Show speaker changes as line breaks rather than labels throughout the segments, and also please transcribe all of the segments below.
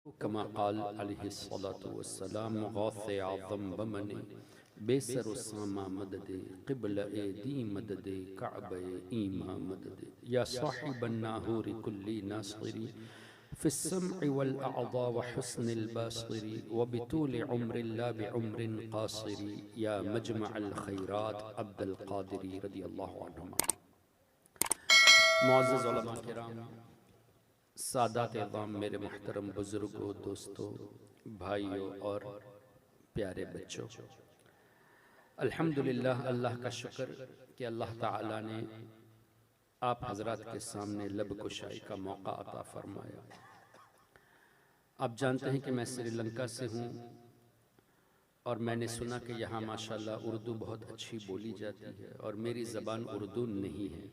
कमा क़ाल अलैहिस्सलातु वस्सलाम गौसे आज़म बमने बेसर उस्सामा मददे क़िबल ए दी मददे कअबे ईमा मददे या साहिबन नाहूर कुल्ली नासरी फ़िस्सम्इ वल अअज़ा व हुस्निल बासरी व बितूल उम्रिल्ला बिउम्रिन क़ासिरी या मजमअल खैरात अब्दुल क़ादिरी रज़ियल्लाहु अन्हुमा। मुअज़्ज़ज़ उलमा किराम, सादात इज़ाम, मेरे मुहतरम बुजुर्गों, दोस्तों, भाइयों और प्यारे बच्चों, अल्हम्दुलिल्लाह, अल्लाह का शुक्र कि अल्लाह ताला ने आप हजरात के सामने लब कुशाई का मौका अता फरमाया। आप जानते हैं कि मैं श्रीलंका से हूँ और मैंने सुना कि यहाँ माशाल्लाह उर्दू बहुत अच्छी बोली जाती है और मेरी ज़बान उर्दू नहीं है,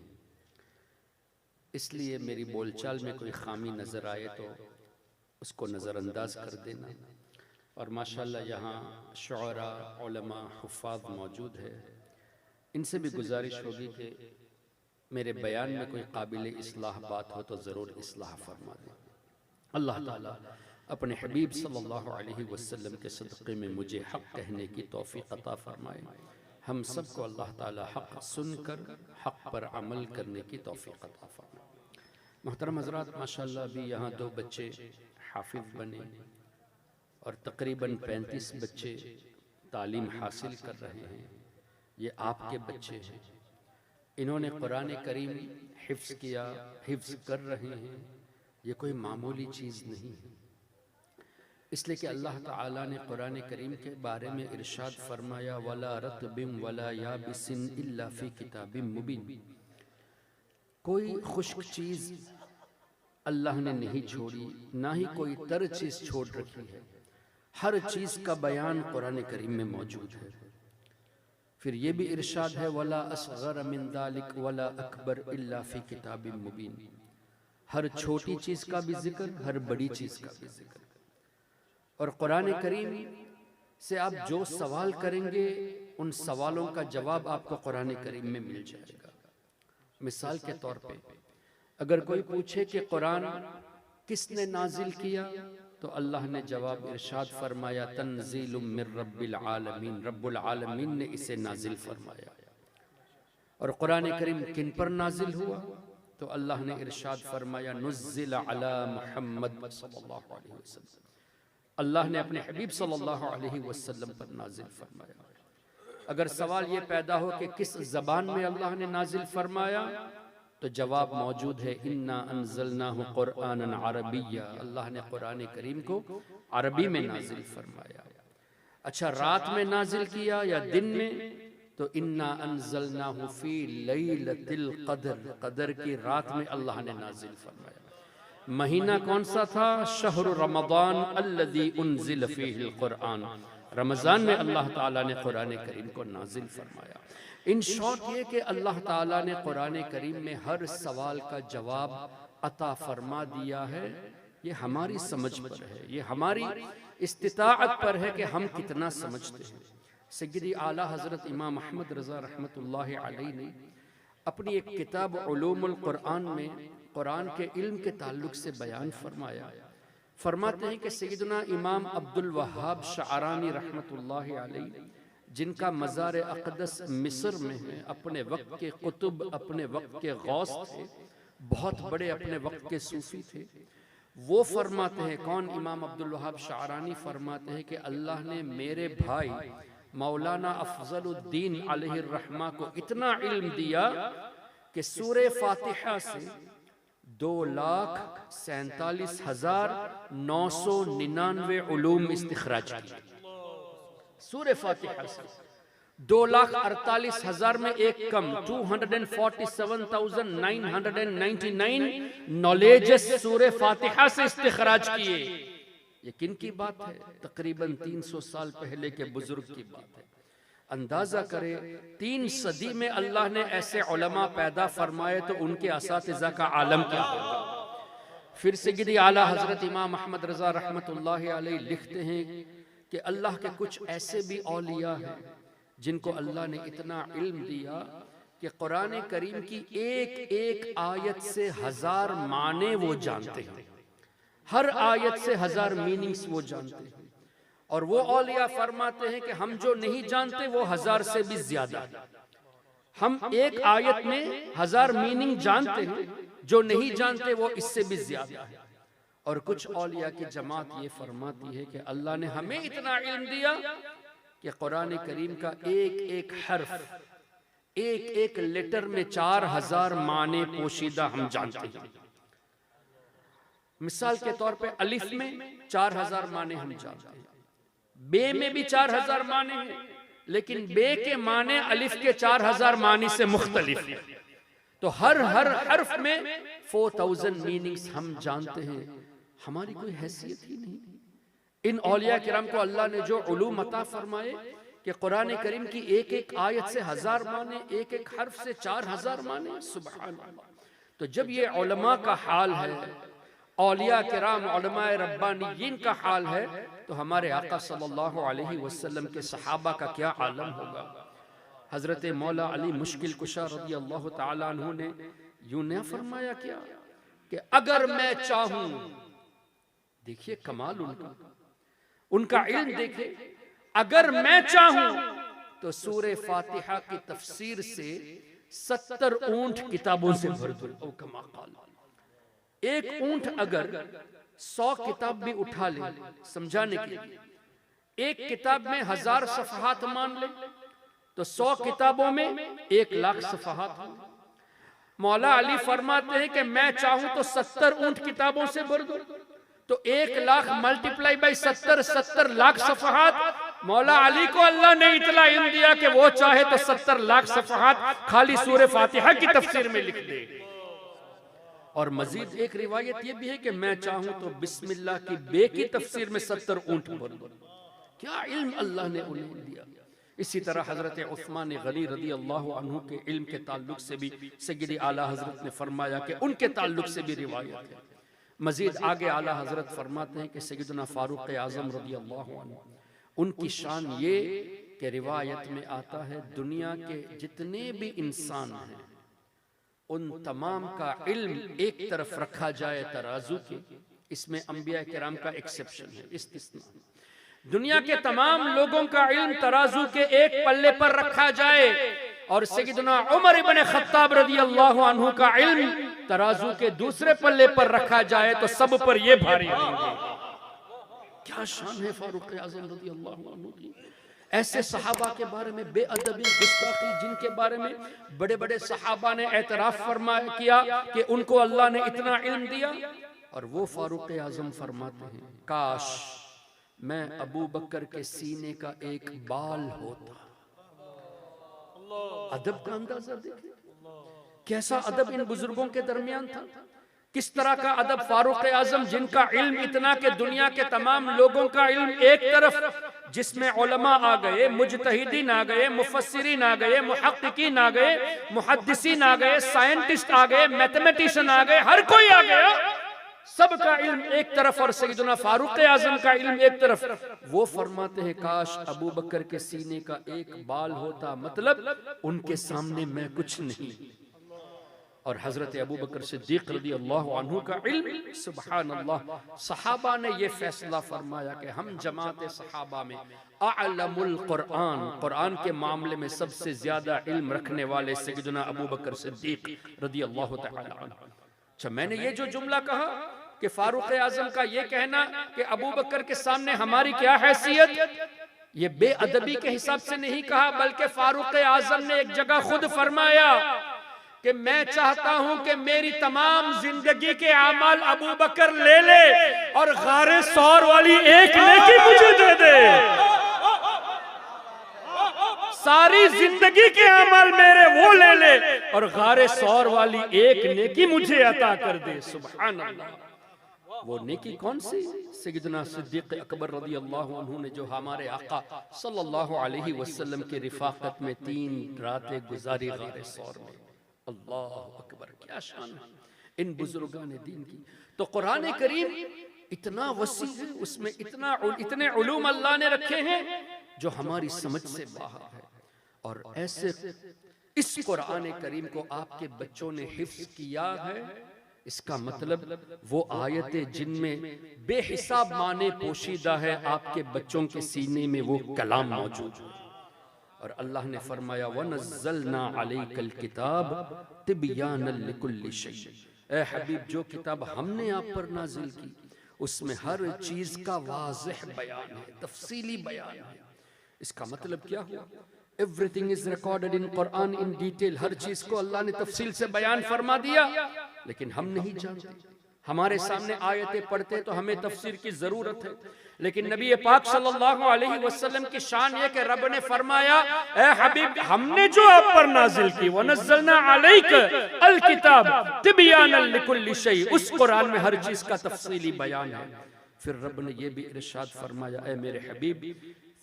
इसलिए मेरी बोलचाल में कोई खामी नज़र आए तो उसको नज़रअंदाज कर देना। और माशाल्लाह यहाँ शुअरा, उलमा, हुफ़ाज़ मौजूद है, इनसे भी गुजारिश होगी कि मेरे बयान में कोई काबिल इस्लाह बात हो तो ज़रूर इस्लाह फरमा दें। अल्लाह ताला अपने हबीब सल्लल्लाहु अलैहि वसल्लम के सदक़े में मुझे हक़ कहने की तौफ़ीक़ अता फ़रमाए। हम सबको अल्लाह ताला हक़ सुनकर हक़ पर अमल करने की तौफ़ीक़ अता फ़रमाए। मोहतरम हज़रात, माशाल्लाह अभी यहाँ 2 बच्चे हाफिज़ बने और तकरीबन 35 बच्चे तालीम हासिल कर रहे हैं। ये आपके बच्चे हैं, इन्होंने कुरान करीम हिफ्ज़ किया, हिफ्ज़ कर रहे हैं। ये कोई मामूली चीज़ नहीं है, इसलिए कि अल्लाह ताला ने कुरान करीम के बारे में इरशाद फरमाया, वला रत्बिम वला याबिसिन इल्ला फ़ी किताबिम मुबीन। कोई खुश्क चीज़ अल्लाह ने नहीं छोड़ी, ना ही कोई तर चीज़ छोड़ रखी है। हर चीज़ का बयान कुरान करीम में मौजूद है। फिर ये भी इरशाद है, वला असग़र मिन ज़ालिक वला अकबर इल्ला फ़ी किताबिम मुबीन। हर छोटी चीज़ का भी जिक्र, हर बड़ी चीज़ का भी जिक्र। और कुरान करीम से आप जो सवाल करेंगे उन सवालों का जवाब आपको कुरान करीम में मिल जाएगा। मिसाल के तौर पे अगर कोई पूछे कि कुरान किसने नाजिल किया, तो अल्लाह ने जवाब इरशाद फरमाया, तंज़ीलुम मिर रब्बिल आलमीन, रब्बुल आलमीन ने इसे नाजिल फरमाया। और कुरान करीम किन पर नाजिल हुआ, तो अल्लाह ने इरशाद फरमाया, नुज़्ज़िल अला मुहम्मद सल्लल्लाहु अलैहि वसल्लम। अल्लाह ने अपने हबीब सल्लल्लाहु अलैहि वसल्लम पर नाजिल फरमाया। अगर सवाल ये पैदा हो कि किस ज़बान में अल्लाह ने नाजिल फरमाया, तो जवाब मौजूद है, इन्ना अंज़लनाहु क़ुरआनन अरबिय्या। अल्लाह ने कुरान करीम को अरबी में नाजिल फरमाया। अच्छा, रात में नाजिल किया या दिन में, तो इन्ना अंज़लनाहु फ़ी लैलतिल क़द्र, क़द्र की रात में अल्लाह ने नाजिल फरमाया। महीना कौन सा था? शहर रमज़ान अल्लज़ी उन्ज़िल फ़ीहिल क़ुरआन। रमज़ान में अल्लाह ताला ने कुरान करीम को नाजिल फरमाया। इन शॉर्ट ये कि अल्लाह ताला ने कुरान करीम में हर सवाल का जवाब अता फरमा दिया है। ये हमारी समझ पर है, ये हमारी इस्तिताअत पर है कि हम कितना समझते हैं। सय्यदी आला हज़रत इमाम अहमद रज़ा रहमतुल्लाहि अलैहि ने अपनी एक किताब उलूमुल कुरान में कुरान के इल्म के ताल्लुक से बयान फरमाया। फरमाते हैं कि सैयदना इमाम अब्दुल वहाब शअरानी रहमतुल्लाहि अलैहि, जिनका मज़ार अक़दस मिस्र में है, अपने वक्त के कुतुब, अपने वक्त के गौस थे, बहुत बड़े अपने वक्त के सूफी थे। वो फरमाते हैं, कौन? इमाम अब्दुल वहाब शअरानी फरमाते हैं कि अल्लाह ने मेरे भाई मौलाना अफ़ज़लुद्दीन अलैहिर्रहमा को इतना इल्म दिया कि सूरे फातिहा से 2,47,999 उलूम इस्तिखराज किए। सूरे फातिहा से 2,48,000 में एक कम, 247,999 नॉलेजेस सूरे फातिहा से इस्तिखराज किए। ये किन की बात है? तकरीबन 300 साल पहले के बुजुर्ग की बात है। अंदाजा करे 3 सदी में अल्लाह ने ऐसे उलमा पैदा फरमाए तो उनके असातिज़ा का आलम क्या होगा। फिर सय्यदी आला हज़रत इमाम अहमद रज़ा रहमतुल्लाहि अलैहि लिखते हैं कि अल्लाह के कुछ ऐसे भी औलिया हैं जिनको अल्लाह ने इतना इल्म दिया कि कुरान करीम की एक एक आयत से 1000 माने वो जानते हैं। हर आयत से 1000 मीनिंग्स वो जानते हैं। और वो औलिया फरमाते हैं कि हम जो नहीं जानते वो 1000 से भी ज्यादा है। हम एक आयत में 1000 मीनिंग जानते हैं, जो नहीं जानते वो इससे भी ज्यादा है। और कुछ औलिया की जमात ये फरमाती है कि अल्लाह ने हमें इतना इल्म दिया कि कुरान करीम का एक एक हर्फ, एक एक लेटर में 4000 माने पोशीदा हम जानते हैं। मिसाल के तौर पे अलिफ में 4000 माने हम जानते हैं, बे में भी 4000 माने हैं, लेकिन बे के माने अलिफ के 4000 माने से मुख्तलिफ है। तो हर हर्फ में 4000 मीनिंग्स हम जानते हैं। हमारी कोई हैसियत ही नहीं। इन औलिया किराम को अल्लाह ने जो उलूम अता फरमाए कि कुरान करीम की एक एक आयत से 1000 माने, एक एक हर्फ से 4000 माने, सुभान अल्लाह। तो जब ये उलमा का हाल है, औलिया किराम उलमाए रब्बानीयीन का हाल है, तो हमारे आका सल्लल्लाहु अलैहि वसल्लम के सहाबा का क्या आलम होगा। हजरत मौला अली मुश्किल कुशा रज़ी अल्लाह ताला अन्हु ने यूं न फरमाया क्या कि अगर मैं चाहूं, देखिए कमाल उनका इल्म देखे, अगर मैं चाहूं तो सूरे फातिहा की तफसीर से 70 ऊंट किताबों से भर दूं। ओ कमा काल, एक ऊंट अगर 100 किताब भी उठा ले समझाने के लिए, एक किताब में 1000 सफ़हात मान ले तो 100 किताबों में 1,00,000 सफ़हात। मौला अली फरमाते हैं कि मैं चाहूं तो 70 ऊंट किताबों से भर दूं, तो 1,00,000 मल्टीप्लाई बाई 70 लाख सफ़हात। मौला अली को अल्लाह ने इतना इल्म दिया कि वो चाहे तो 70 लाख सफ़हात खाली सूरे फातिहा की तफसीर में लिख दे। और मजीद एक रिवायत ये भी है कि मैं चाहूं तो बिस्मिल्लाह की बे की तफसीर में 70 ऊंट भर दूं। क्या इल्म अल्लाह ने उन्हें दिया। इसी तरह हजरत उस्मान गनी रज़ी अल्लाह अन्हु के इल्म के ताल्लुक से भी सय्यद आला हजरत ने फरमाया कि उनके ताल्लुक से भी रिवायत है। मजीद आगे आला हजरत फरमाते हैं कि सैयदना फारूक आज़म रज़ी अल्लाह अन्हु, उनकी शान ये कि रिवायत में आता है दुनिया के जितने भी इंसान हैं उन तमाम का इल्म एक तरफ रखा जाए तराजू के, इसमें अंबिया किराम का एक्सेप्शन है, इस्तिस्ना। दुनिया के तमाम लोगों का इल्म तराजू के एक पल्ले पर रखा जाए और सैयदना उमर इब्न खत्ताब रज़ी अल्लाह अन्हु का इल्म तराजू के दूसरे पल्ले पर रखा जाए तो सब पर ये भारी होंगे। क्या शान है फारूक आज़म रज़ी अल्लाह अन्हु की। ऐसे सहाबा के बारे में बेअदबी गुस्ताखी, जिनके बारे में बड़े बड़े सहाबा ने एतराफ फरमाया किया कि उनको अल्लाह ने इतना इल्म दिया, और वो फारूक आज़म फरमाते हैं काश मैं अबू बकर के सीने का एक बाल होता। अदब का अंदाजा देखिए, कैसा अदब इन बुजुर्गों के दरमियान था, किस तरह का अदब। फारूक आज़म जिनका इल्म इतना कि दुनिया के तमाम लोगों का इल्म एक तरफ, जिसमें उलमा आ गए, मुजतहिदीन आ गए, मुफस्सिरीन आ गए, मुहक्किकीन आ गए, मुहद्दिसीन आ गए, साइंटिस्ट आ गए, मैथमेटिशियन आ गए, हर कोई आ गया, सबका इल्म एक तरफ और सैयदना फारूक आज़म का इल्म एक तरफ। वो फरमाते हैं काश अबू बकर के सीने का एक बाल होता, मतलब उनके सामने मैं कुछ नहीं। और हजरत अबू बकर सिद्दीक रज़ी अल्लाह अन्हु का इल्म, सुभान अल्लाह, सहाबा ने ये फैसला फरमाया कि हम जमात सहाबा में अअलमुल कुरान, कुरान के मामले में सबसे ज्यादा इल्म रखने वाले सैयदना अबू बकर सिद्दीक रज़ी अल्लाह तआला अन्हु। अच्छा, मैंने ये जो जुमला कहा कि फारूक आज़म का ये कहना कि अबू बकर के सामने हमारी क्या हैसियत, ये बेअदबी के हिसाब से नहीं कहा, बल्कि फारूक आज़म ने एक जगह खुद फरमाया कि मैं चाहता हूं कि मेरी तमाम जिंदगी के अमाल अबू बकर ले ले और गारे सौर वाली एक नेकी मुझे दे दे। सारी जिंदगी के अमाल मेरे वो ले ले और गारे सौर वाली एक नेकी मुझे अता कर दे। सुभान अल्लाह। वो नेकी कौन सी? सैयदना सिद्दीक अकबर रज़ी अल्लाह अन्हु ने जो हमारे आका सल्लल्लाहु अलैहि वसल्लम के रिफाकत में 3 रातें गुजारी गारे सौर में। अल्लाह अकबर, क्या शान है इन बुजुर्गान दीन की। तो कुरान करीम इतना वसी है, उसमें इतने उलूम अल्लाह ने रखे हैं जो हमारी समझ से बाहर है। और ऐसे इस कुरान करीम को आपके बच्चों ने हिफ्ज किया है इसका मतलब वो आयतें जिनमें बेहिसाब माने पोशीदा है, आपके बच्चों के सीने में वो कलाम मौजूद है। और अल्लाह ने फरमाया वनज़्ज़लना अलैकल किताब तिबयानन लिकुल्लि शै। ए हबीब, जो किताब हमने आप पर नाजिल की उसमें हर चीज का वाज़ेह बयान है, तफसीली बयान है। इसका मतलब क्या हुआ? Everything is recorded in Quran in detail. हर चीज को अल्लाह ने तफसील से बयान फरमा दिया, लेकिन हम नहीं जानते। हमारे सामने आयतें पढ़ते तो हमें तफसीर की जरूरत है, लेकिन नबी पाक सल्लल्लाहु अलैहि वसल्लम की शान ये कि रब ने फरमाया, ए हबीब, हमने जो आप पर नाजिल की वनज़्ज़लना अलैक अल किताब तिबयानन लिकुल्लि शै, उस कुरान में हर चीज का तफसीली बयान है। फिर रब ने ये भी इरशाद फरमाया, ए मेरे हबीब,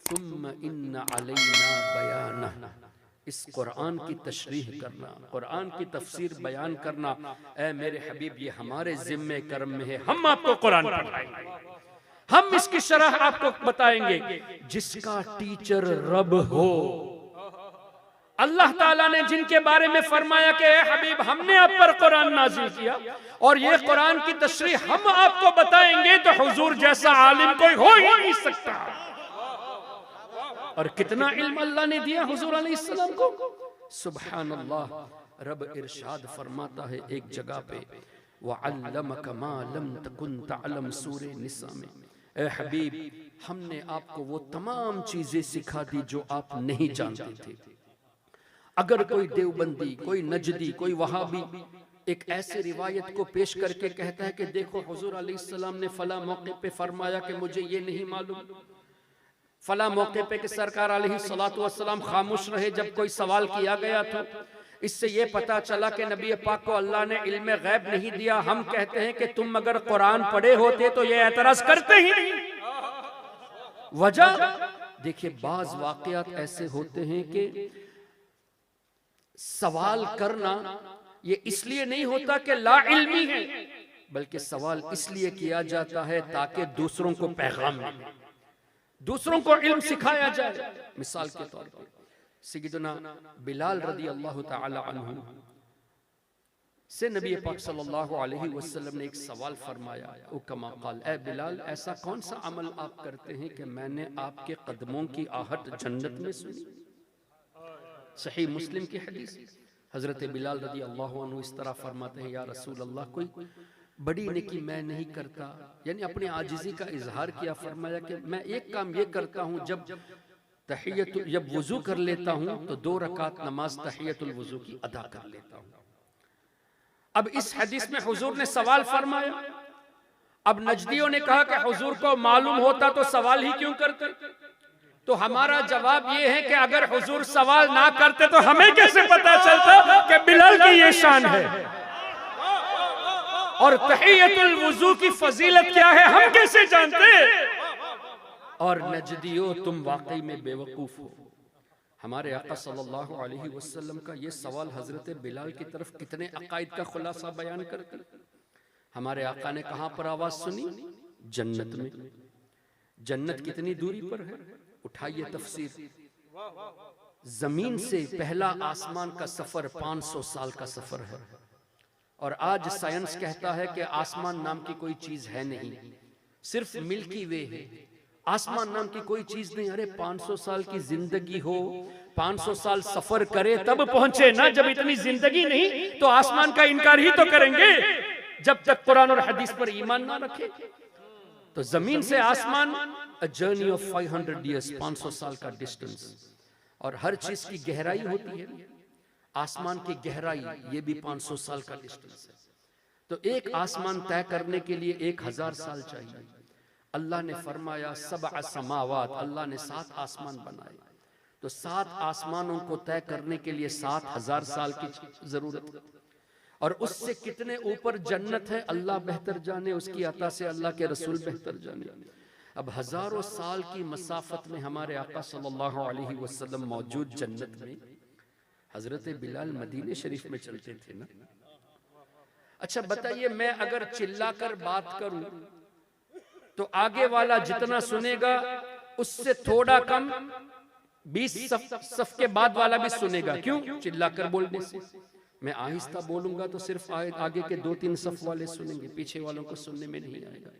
सुम्मा इन्ना अलैना बयानह, इस कुरान की तशरीह करना, कुरान की तफसीर बयान करना, ए मेरे हबीब, ये हमारे जिम्मे कर्म में है। हम आपको कुरान पढ़ाएंगे, हम इसकी शरह आपको बताएंगे। जिसका टीचर रब हो, अल्लाह ताला ने जिनके बारे में फरमाया कि ए हबीब, हमने आप पर कुरान नाजिल किया और ये कुरान की तशरीह हम आपको बताएंगे, तो हुजूर जैसा आलिम कोई हो ही नहीं सकता। और कितना इल्म अल्लाह ने दिया हुजूर अलैहिस्सलाम को, सुभान अल्लाह। रब इरशाद फरमाता है एक जगह पे, वअल्लमका मा लम तकुन तअलम, सूरे निसा में, ए हबीब, हमने आपको वो तमाम चीजें सिखा दी जो आप नहीं जानते थे। अगर कोई देवबंदी, कोई नजदी, कोई वहाबी एक ऐसे रिवायत को पेश करके कहता है कि देखो हुजूर अलैहिस्सलाम ने फला मौके पे फरमाया कि मुझे ये नहीं मालूम, फला मौके पे कि सरकार अलैहिस्सलातु वस्सलाम खामोश रहे जब कोई सवाल किया गया था, इससे ये पता चला कि नबी पाक को अल्लाह ने इल्म गैब नहीं दिया। हम कहते हैं कि तुम अगर कुरान पढ़े होते तो ये एतराज करते ही नहीं। वजह देखिए, बाज वाकयात ऐसे होते हैं कि सवाल करना ये इसलिए नहीं होता कि ला इल्मी है, बल्कि सवाल इसलिए किया जाता है ताकि दूसरों को पैगाम मिले, दूसरों को इल्म सिखाया जाए। मिसाल के तौर पर सय्यदना बिलाल रदी अल्लाह तआला अन्हु से नबी पाक सल्लल्लाहु अलैहि वसल्लम ने एक सवाल फरमाया, ओ कमा क़ाल, ए बिलाल, ऐसा कौन सा अमल आप करते हैं कि मैंने आपके कदमों की आहट जन्नत में सुनी। सही मुस्लिम की हदीस। हजरत बिलाल रदी अल्लाह अन्हु इस तरह फरमाते हैं, या रसूल अल्लाह, कोई बड़ी नेकी मैं नहीं करता, यानी अपनी आजिज़ी का इजहार किया। फरमाया कि मैं एक काम ये करता हूँ, जब वुजू कर लेता हूँ तो 2 रकात नमाज तहियतुल वुजू की अदा कर लेता हूँ। अब इस हदीस में हुजूर ने सवाल फरमाया। अब नजदियों ने कहा कि हुजूर को मालूम होता तो सवाल ही क्यों करते। तो हमारा जवाब ये है कि अगर हुजूर सवाल ना करते तो हमें कैसे पता चलता कि बिलाल की ये शान है, और तहियतुल वुजू की फजीलत क्या है हम कैसे जानते। और नजदियो, तुम वाकई में बेवकूफ हो। हमारे आका सल्लल्लाहु अलैहि वसल्लम का ये सवाल हजरत बिलाल की तरफ कितने अकायद का खुलासा बयान करते। हमारे आका ने कहां पर आवाज सुनी? जन्नत में। जन्नत कितनी दूरी पर है? उठाइए तफसीर। जमीन से पहला आसमान का सफर 500 साल का सफर है, और आज साइंस कहता है कि आसमान नाम की कोई चीज है नहीं, सिर्फ मिल्की वे है। आसमान नाम की कोई चीज नहीं। अरे 500 साल की जिंदगी हो, 500 साल सफर करे तब पहुंचे ना। जब इतनी जिंदगी नहीं तो आसमान का इनकार ही तो करेंगे जब तक कुरान और हदीस पर ईमान ना रखे। तो जमीन से आसमान अ जर्नी ऑफ 500 ईयर्स, 500 साल का डिस्टेंस। और हर चीज की गहराई होती है, आसमान की गहराई ये भी 500 साल का डिस्टेंस है। तो एक आसमान तय करने के लिए 1000 साल चाहिए। अल्लाह ने फरमाया सबअ समावात, अल्लाह ने 7 आसमान बनाए। तो 7 आसमानों को तय करने के लिए 7000 साल की जरूरत है। और उससे कितने ऊपर जन्नत है अल्लाह बेहतर जाने, उसकी अता से अल्लाह के रसूल बेहतर जाने। अब हजारों साल की मसाफत में हमारे आका सल्लल्लाहु अलैहि वसल्लम मौजूद जन्नत में। हजरत बिलाल मदीने शरीफ में चलते थे ना। अच्छा बताइए, मैं अगर चिल्लाकर बात करूं तो आगे वाला जितना सुनेगा उससे थोड़ा कम 20 सफ के बाद वाला भी सुनेगा। क्यों? चिल्लाकर बोलने से। मैं आहिस्ता बोलूंगा तो सिर्फ आगे के 2-3 सफ वाले सुनेंगे, पीछे वालों को सुनने में नहीं आएगा।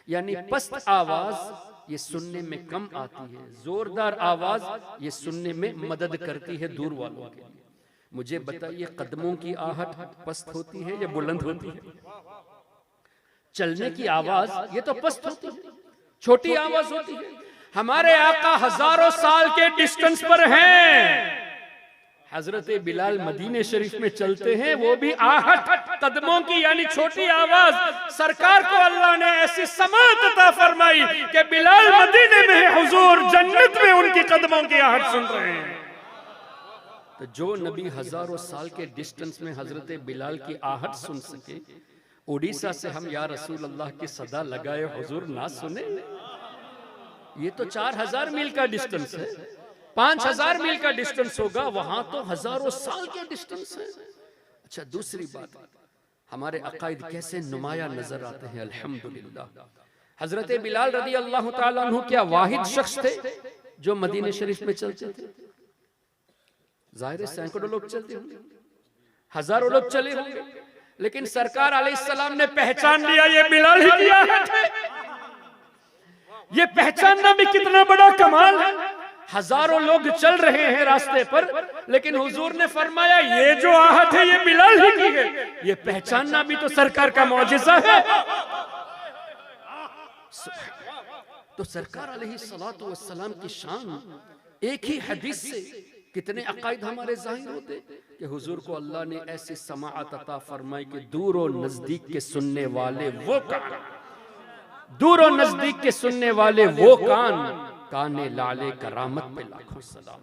यानी पस्त आवाज ये सुनने में कम आती है, जोरदार आवाज ये सुनने में मदद करती है दूर वालों के लिए। मुझे बताइए, कदमों की आहट पस्त होती है या बुलंद होती है? चलने की आवाज ये तो पस्त होती है, छोटी आवाज होती है। हमारे आका हजारों साल के डिस्टेंस पर हैं। हजरत बिलाल मदीने शरीफ में चलते हैं, वो भी आहट कदमों की यानी छोटी आवाज। सरकार को अल्लाह ने ऐसी समाअत अता फरमाई कि बिलाल मदीने में है, हुजूर जन्नत में उनकी कदमों की आहट सुन रहे हैं। तो जो नबी हजारों साल के डिस्टेंस में हजरत बिलाल की आहट सुन सके, उड़ीसा से हम या रसूल अल्लाह की सदा लगाए हुजूर ना सुने? ये तो 4000 मील का डिस्टेंस है, 5000 मील का डिस्टेंस होगा, वहां तो हजारों साल के डिस्टेंस है। अच्छा, दूसरी बात, हमारे अकायद कैसे नुमाया नजर आते हैं। अल्हम्दुलिल्लाह, हजरत बिलाल रदी अल्लाह ताला अन्हु क्या वाहिद शख्स थे जो मदीने शरीफ में चलते थे? जाहिर सैकड़ों लोग चलते होंगे, हजारों लोग चले होंगे, लेकिन सरकार अलैहिस्सलाम ने पहचान लिया ये बिलाल ही की आहट है। ये पहचानना भी कितना बड़ा कमाल है। हजारों लोग चल रहे हैं रास्ते पर, लेकिन हुजूर ने फरमाया ये जो आहट है ये बिलाल ही की है। ये पहचानना भी तो सरकार का मौजिज़ा है। तो सरकार अलैहिस्सलातु वस्सलाम की शान एक ही हदीस से कितने अकायद हमारे जाहिर होते कि हुजूर को अल्लाह ने ऐसी समाअत अता फरमाई कि दूर और नजदीक के सुनने वाले वो कान, दूर और नजदीक के सुनने वाले वो कान, काने लाले करामत पे लाखों सलाम।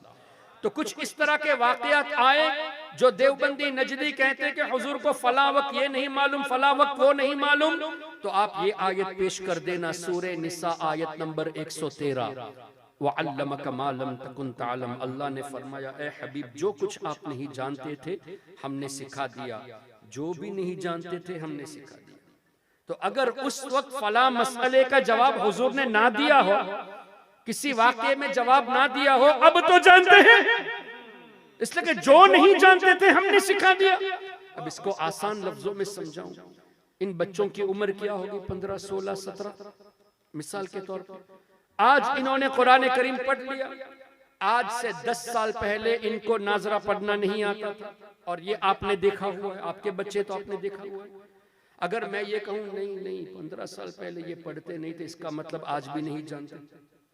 तो कुछ इस तरह के वाकयात आए जो देवबंदी नजदी कहते हैं कि हुजूर को फला वक्त ये नहीं मालूम, फला वक्त वो नहीं मालूम। तो आप ये आयत पेश कर देना, सूरे निसा आयत नंबर 113, वअल्लमका मा लम तकुन तअलम। अल्लाह ने फरमाया, ए हबीब जो कुछ आप नहीं जानते थे हमने सिखा दिया, जो भी नहीं जानते थे हमने सिखा दिया। तो अगर उस वक्त फला मसले का जवाब हुजूर ने ना दिया हो, किसी वाक़ये में जवाब ना दिया हो, अब तो जानते हैं, इसलिए कि जो नहीं जानते थे हमने सिखा दिया। अब इसको आसान लफ्जों में समझाऊं, इन बच्चों की उम्र क्या होगी? 15, 16, 17 मिसाल के तौर पर। आज इन्होंने कुरान करीम पढ़ लिया, आज से 10 साल पहले इनको नाजरा पढ़ना नहीं आता था, और ये आपने देखा हुआ है, आपके बच्चे तो आपने देखा हुआ है। अगर मैं ये कहूं नहीं 15 साल पहले ये पढ़ते नहीं थे, इसका मतलब आज भी नहीं जानते,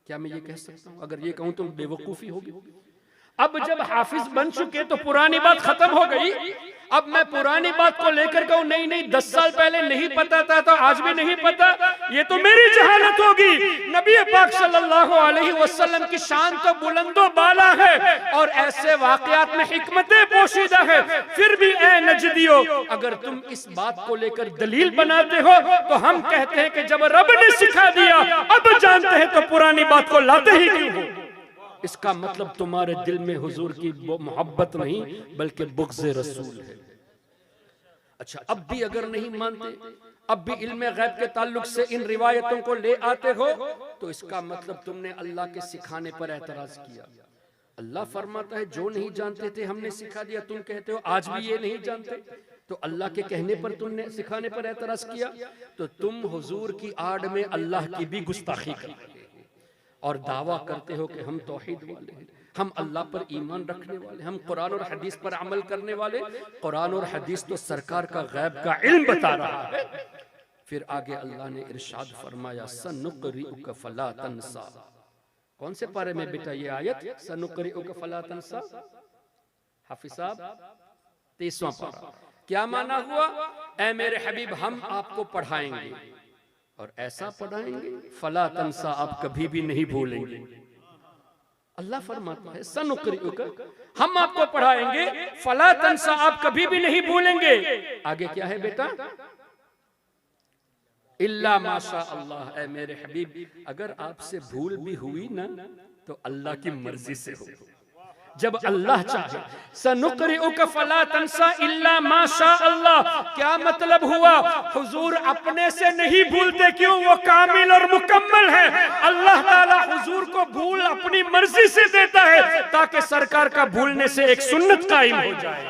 क्या मैं ये कह सकता हूं? अगर ये कहूं तो बेवकूफी होगी। अब जब हाफिज बन चुके तो पुरानी बात खत्म हो गई। अब मैं पुरानी बात को लेकर कहूं नहीं 10 साल पहले नहीं पता था तो आज भी नहीं पता, ये तो मेरी जहालत होगी। नबी पाक सल्लल्लाहु अलैहि वसल्लम की शान तो बुलंदो बाला है, और ऐसे वाकयात में हिकमतें पोशीदा है। फिर भी ए नजदियो, अगर तुम इस बात को लेकर दलील बनाते हो तो हम कहते हैं कि जब रब ने सिखा दिया अब जानते हैं तो पुरानी बात को लाते ही क्यों हो? इसका मतलब तुम्हारे दिल में हुजूर की मोहब्बत नहीं बल्कि बुग़्ज़ रसूल है। अच्छा, अब भी अगर नहीं मानते, अब भी इल्म गैब के ताल्लुक से इन रिवायतों को ले आते हो, तो इसका मतलब तुमने अल्लाह के सिखाने पर एतराज किया। अल्लाह फरमाता है जो नहीं जानते थे हमने सिखा दिया, तुम कहते हो आज भी ये नहीं जानते, तो अल्लाह के कहने पर तुमने सिखाने पर एतराज किया। तो तुम हुजूर की आड़ में अल्लाह की भी गुस्ताखी करते हो और दावा करते हो कि हम तौहीद वाले हैं, हम अल्लाह पर ईमान रखने वाले, हम कुरान और हदीस पर अमल करने वाले। कुरान और हदीस तो सरकार का गैब का इल्म बता रहा है। फिर आगे अल्लाह ने इरशाद फरमाया, सनुक़रिउका फला तंसा। कौन से पारे में बेटा ये आयत? सनुक़रिउका फला तंसा। हाफिज साहब 30वां पारा। क्या माना हुआ? ऐ मेरे हबीब हम आपको पढ़ाएंगे और ऐसा पढ़ाएंगे फला तंसा, आप कभी भी नहीं भूलेंगे। अल्लाह फरमाता है सनुक़रिउका, हम आपको पढ़ाएंगे, फला तंसा, आप कभी भी नहीं भूलेंगे। आगे क्या है बेटा? इल्ला माशा अल्लाह। ऐ मेरे हबीब अगर आपसे भूल भी हुई ना तो अल्लाह की मर्जी से हो, जब अल्लाह चाहे। सनुक़रिउका फला तंसा इल्ला माशा अल्लाह। क्या मतलब हुआ? हुजूर अपने से नहीं भूलते, क्यों? वो कामिल और मुकम्मल है। अल्लाह ताला हुजूर को भूल अपनी मर्जी से देता है ताकि सरकार का भूलने से एक सुन्नत कायम हो जाए।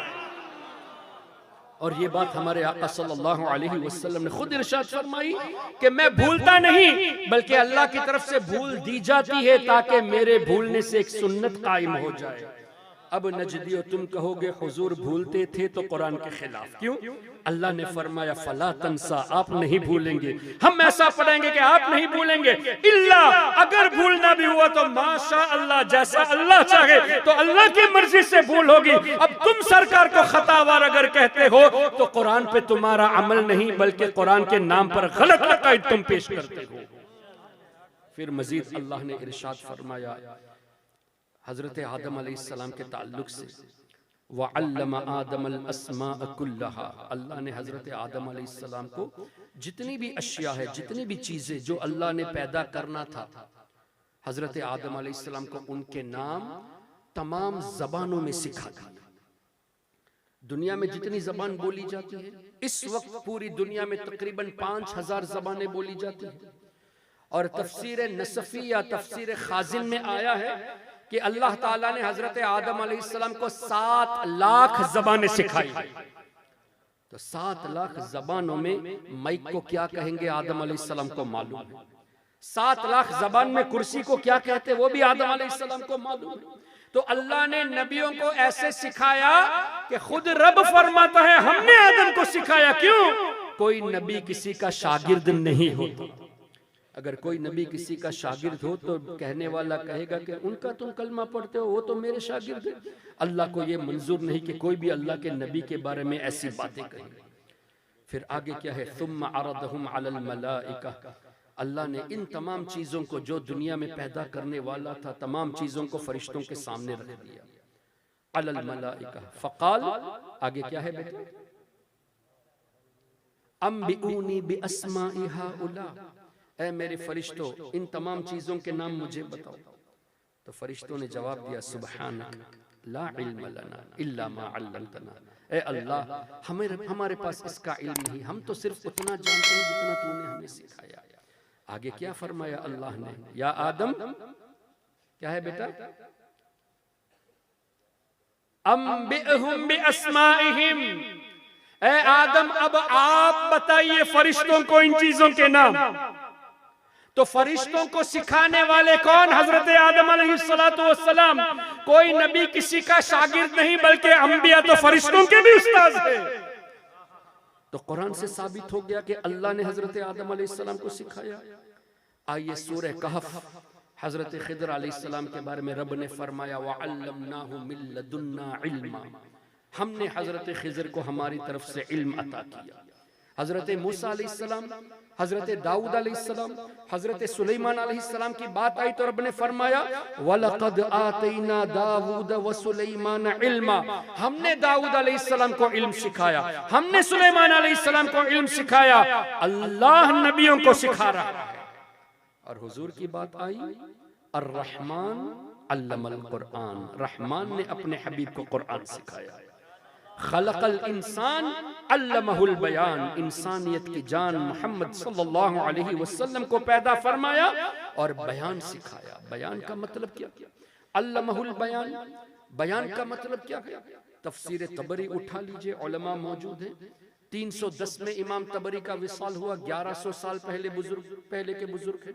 और ये बात हमारे आका सल्लल्लाहु अलैहि वसल्लम ने खुद इरशाद फरमाई कि मैं भूलता नहीं बल्कि अल्लाह की तरफ से भूल दी जाती है ताकि मेरे भूलने से एक सुन्नत कायम हो जाए। अब नजदियो तुम कहोगे हुजूर भूलते थे तो कुरान के खिलाफ क्यों? अल्लाह ने फरमाया फला तंसा, आप नहीं भूलेंगे। हम ऐसा पढ़ेंगे कि आप नहीं भूलेंगे, इल्ला अगर भूलना भी हुआ तो माशा अल्लाह, जैसा अल्लाह चाहे तो अल्लाह की मर्जी से भूल होगी। अब तुम सरकार को खतावार अगर कहते हो तो कुरान पे तुम्हारा अमल नहीं बल्कि कुरान के नाम पर गलत अकायद तुम पेश करते हो। फिर मजीद अल्लाह ने इरशाद फरमाया हजरत आदम अलैहिस्सलाम के ताल्लुक से, वअल्लमा आदमल अस्माअ कुल्लहा, अल्लाह ने हजरत आदम अलैहिस्सलाम को जितनी भी अशिया है, जितनी भी चीजें जो अल्लाह ने पैदा करना था, हजरत आदम अलैहिस्सलाम को उनके नाम तमाम जबानों में सिखा दिया। दुनिया में जितनी जबान बोली जाती है इस वक्त पूरी दुनिया में तकरीबन 5000 जबानें बोली जाती है। और तफसीर नसफी या तफसीर खाजिन में आया है कि अल्लाह ताला ने हजरत आदम अलैहिस्सलाम को 7 लाख जबानें सिखाई। तो 7 लाख जबानों में माइक को क्या कहेंगे आदम अलैहिस्सलाम को मालूम है, 7 लाख जबान में कुर्सी को क्या कहते हैं वो भी आदम अलैहिस्सलाम को मालूम है। तो अल्लाह ने नबियों को ऐसे सिखाया कि खुद रब फरमाता है हमने आदम को सिखाया। क्यों? कोई नबी किसी का शागिर्द नहीं होता। अगर कोई नबी किसी का शागिर्द हो तो कहने वाला कहेगा कि उनका तुम कलमा पढ़ते हो वो तो मेरे शागिर्द है। अल्लाह को ये मंजूर नहीं कि कोई भी अल्लाह के नबी के बारे में ऐसी बातें कहे। फिर आगे क्या है, सुम्मा अरदहुम अलल मलाइका, अल्लाह ने इन तमाम चीजों को जो दुनिया में पैदा करने वाला था तमाम चीजों को फरिश्तों के सामने रख दिया। अलल मलाइका फकाल, आगे क्या है बेटा, अम्बिऊनी बिअस्माइ हाउला, ऐ मेरे फरिश्तों इन तमाम चीजों के नाम मुझे बताओ। तो फरिश्तों ने जवाब दिया सुब्हानक ला इल्म लना इल्ला मा अल्लमतना, ऐ अल्लाह हमारे पास इसका इल्म नहीं, हम तो सिर्फ उतना जानते हैं जितना तूने हमें सिखाया। आगे क्या फरमाया अल्लाह ने, या आदम, क्या है बेटा, अम्बिहुम बिअस्माइहिम, ऐ आदम अब आप बताइए फरिश्तों को इन चीजों के नाम। तो फरिश्तों को सिखाने वाले कौन? हजरत आदम अलैहिस्सलातु वस्सलाम। कोई नबी किसी का शागिर्द नहीं बल्कि अंबिया तो फरिश्तों के भी उस्ताद है। तो कुरान से साबित हो गया कि अल्लाह ने हजरत आदम अलैहिस्सलाम को सिखाया। आइए सूरह कहफ, हजरत खिदर अलैहिस्सलाम के बारे में रब ने फरमाया वअल्लमनाहु मिन लदुन्ना इल्मा, हमने हजरत खिदर को हमारी तरफ से इल्म अता किया। हजरत मूसा अलैहिस्सलाम, हजरत दाऊद अलैहिस्सलाम, हजरत सुलेमान अलैहिस्सलाम की बात आई तो रब ने फरमाया वलक़द आतैना दाऊद व सुलेमान इल्मा, हमने दाऊद अलैहिस्सलाम को इल्म सिखाया, हमने सुलेमान अलैहिस्सलाम को इल्म सिखाया। अल्लाह नबियों को सिखा रहा है। और हुजूर की बात आई अर्रहमान अल्लमल कुरआन, रहमान ने अपने हबीब को कुरआन सिखाया। खलक़ल इंसान अल्लमहुल बयान, इंसानियत की जान मोहम्मद सल्लल्लाहु अलैहि वसल्लम को पैदा फरमाया और बयान सिखाया। बयान का मतलब क्या? अल्लमहुल बयान, बयान का मतलब क्या है? तफसीर तबरी उठा लीजिए, उलमा मौजूद है। 310 में इमाम तबरी का विसाल हुआ, 1100 साल पहले के बुजुर्ग है।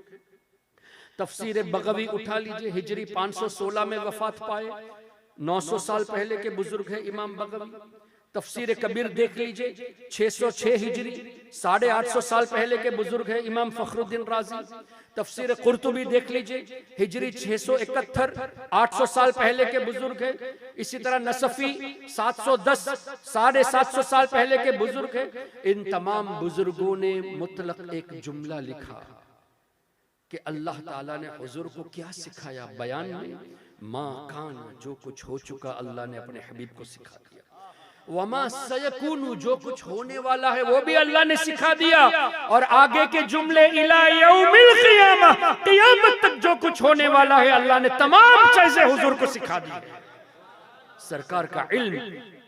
तफसीर बगवी उठा लीजिए, हिजरी 516 में वफात पाए, 900 साल पहले के बुजुर्ग है इमाम बगवी। तफसीर कबीर देख लीजिए, 606 हिजरी, 850 साल पहले के बुजुर्ग है इमाम फखरुद्दीन राजी। तफसीर कुर्तुबी देख लीजिए, हिजरी 671, 800 साल पहले के बुजुर्ग है। इसी तरह नसफी 710, 750 साल पहले के बुजुर्ग है। इन तमाम बुजुर्गों ने मुतलक एक जुमला लिखा कि अल्लाह ताला ने हुजूर को क्या सिखाया बयान में, माँ कान, जो कुछ हो चुका अल्लाह ने अपने हबीब को सिखा दिया। वमा सयकुनु, जो कुछ होने वाला है वो भी अल्लाह ने सिखा दिया। और आगे के जुमले इला यौमिल क़ियामह, क़ियामत तक जो कुछ होने वाला है अल्लाह ने तमाम चीजें हुजूर को सिखा दी। सरकार का इल्म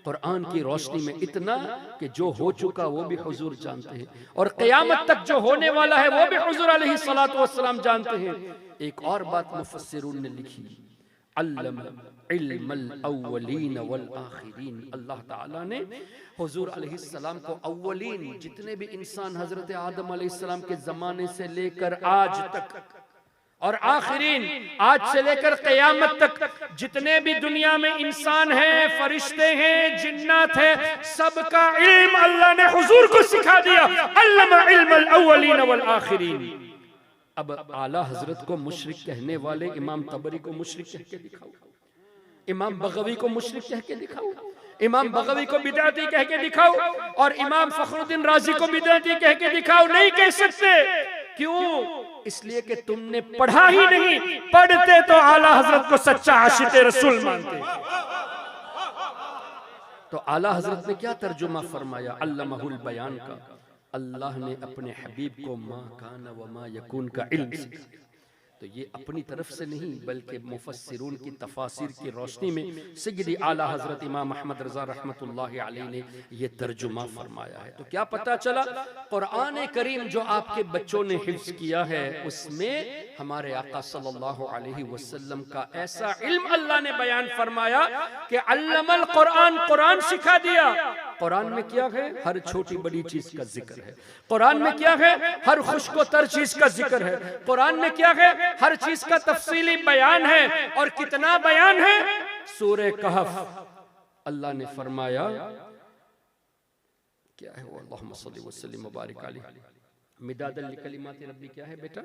कुरान की रोशनी में इतना कि जो हो चुका वो भी हुजूर जानते हैं और क़ियामत तक जो होने वाला है वो भी हुजूर अलैहि सलातो वस्सलाम जानते हैं। एक और बात मुफस्सिरून ने लिखी, अल्लम इल्मल अव्वलीन वल आखिरीन। अल्लाह ताला ने हुजूर अलैहिस्सलाम को अव्वलीन, जितने भी इंसान हजरत आदम अलैहिस्सलाम के जमाने से लेकर आज तक, और आखिरीन, आज से लेकर क़यामत तक जितने भी दुनिया में इंसान हैं, फरिश्ते हैं, जिन्नात हैं, सबका इल्म अल्लाह ने हुजूर को सिखा दिया। अल्लम इल्मल अव्वलीन वल आखिरीन। अब आला हजरत को मुशरिक कहने वाले इमाम तबरी को मुशरिक कह के दिखाओ, इमाम बगवी को मुशरिक कह के दिखाओ, इमाम बगवी को बिदअती कह के दिखाओ, और इमाम फखरुद्दीन राजी को बिदअती कह के दिखाओ। नहीं कह सकते। क्यों? इसलिए कि तुमने पढ़ा ही नहीं। पढ़ते तो आला हजरत को सच्चा आशिक़ रसूल मानते। तो आला हजरत ने क्या तर्जुमा फरमाया अल्लमहुल बयान का? अल्लाह ने अपने हबीब को मा कान व मा यकून का इल्म सिखाया। तो ये अपनी तरफ से नहीं, बल्कि मुफस्सिरून की तफासिर की रोशनी में सय्यदी आला हजरत इमाम अहमद रज़ा रहमतुल्लाहि अलैहि ने ये तर्जुमा फरमाया है। तो क्या पता चला? कुरान करीम जो आपके बच्चों ने हिफ्ज़ किया है, उसमें हमारे आका सल्लल्लाहु अलैहि वसल्लम का ऐसा इल्म अल्लाह ने बयान फरमाया कि अल्लमल कुरान, कुरान सिखा दिया। कुरान में क्या है? हर छोटी बड़ी चीज का जिक्र है। कुरान में क्या है? हर खुशको तर चीज का जिक्र है। कुरान में क्या है? हर चीज का तफसीली बयान है। और कितना बयान है? सूरह कहफ अल्लाह ने फरमाया क्या है वो, अल्लाहुम्मा सल्ली व सल्लिम व बारिक अलैहि मिदादल लिकलिमाति रब्बी। क्या है बेटा?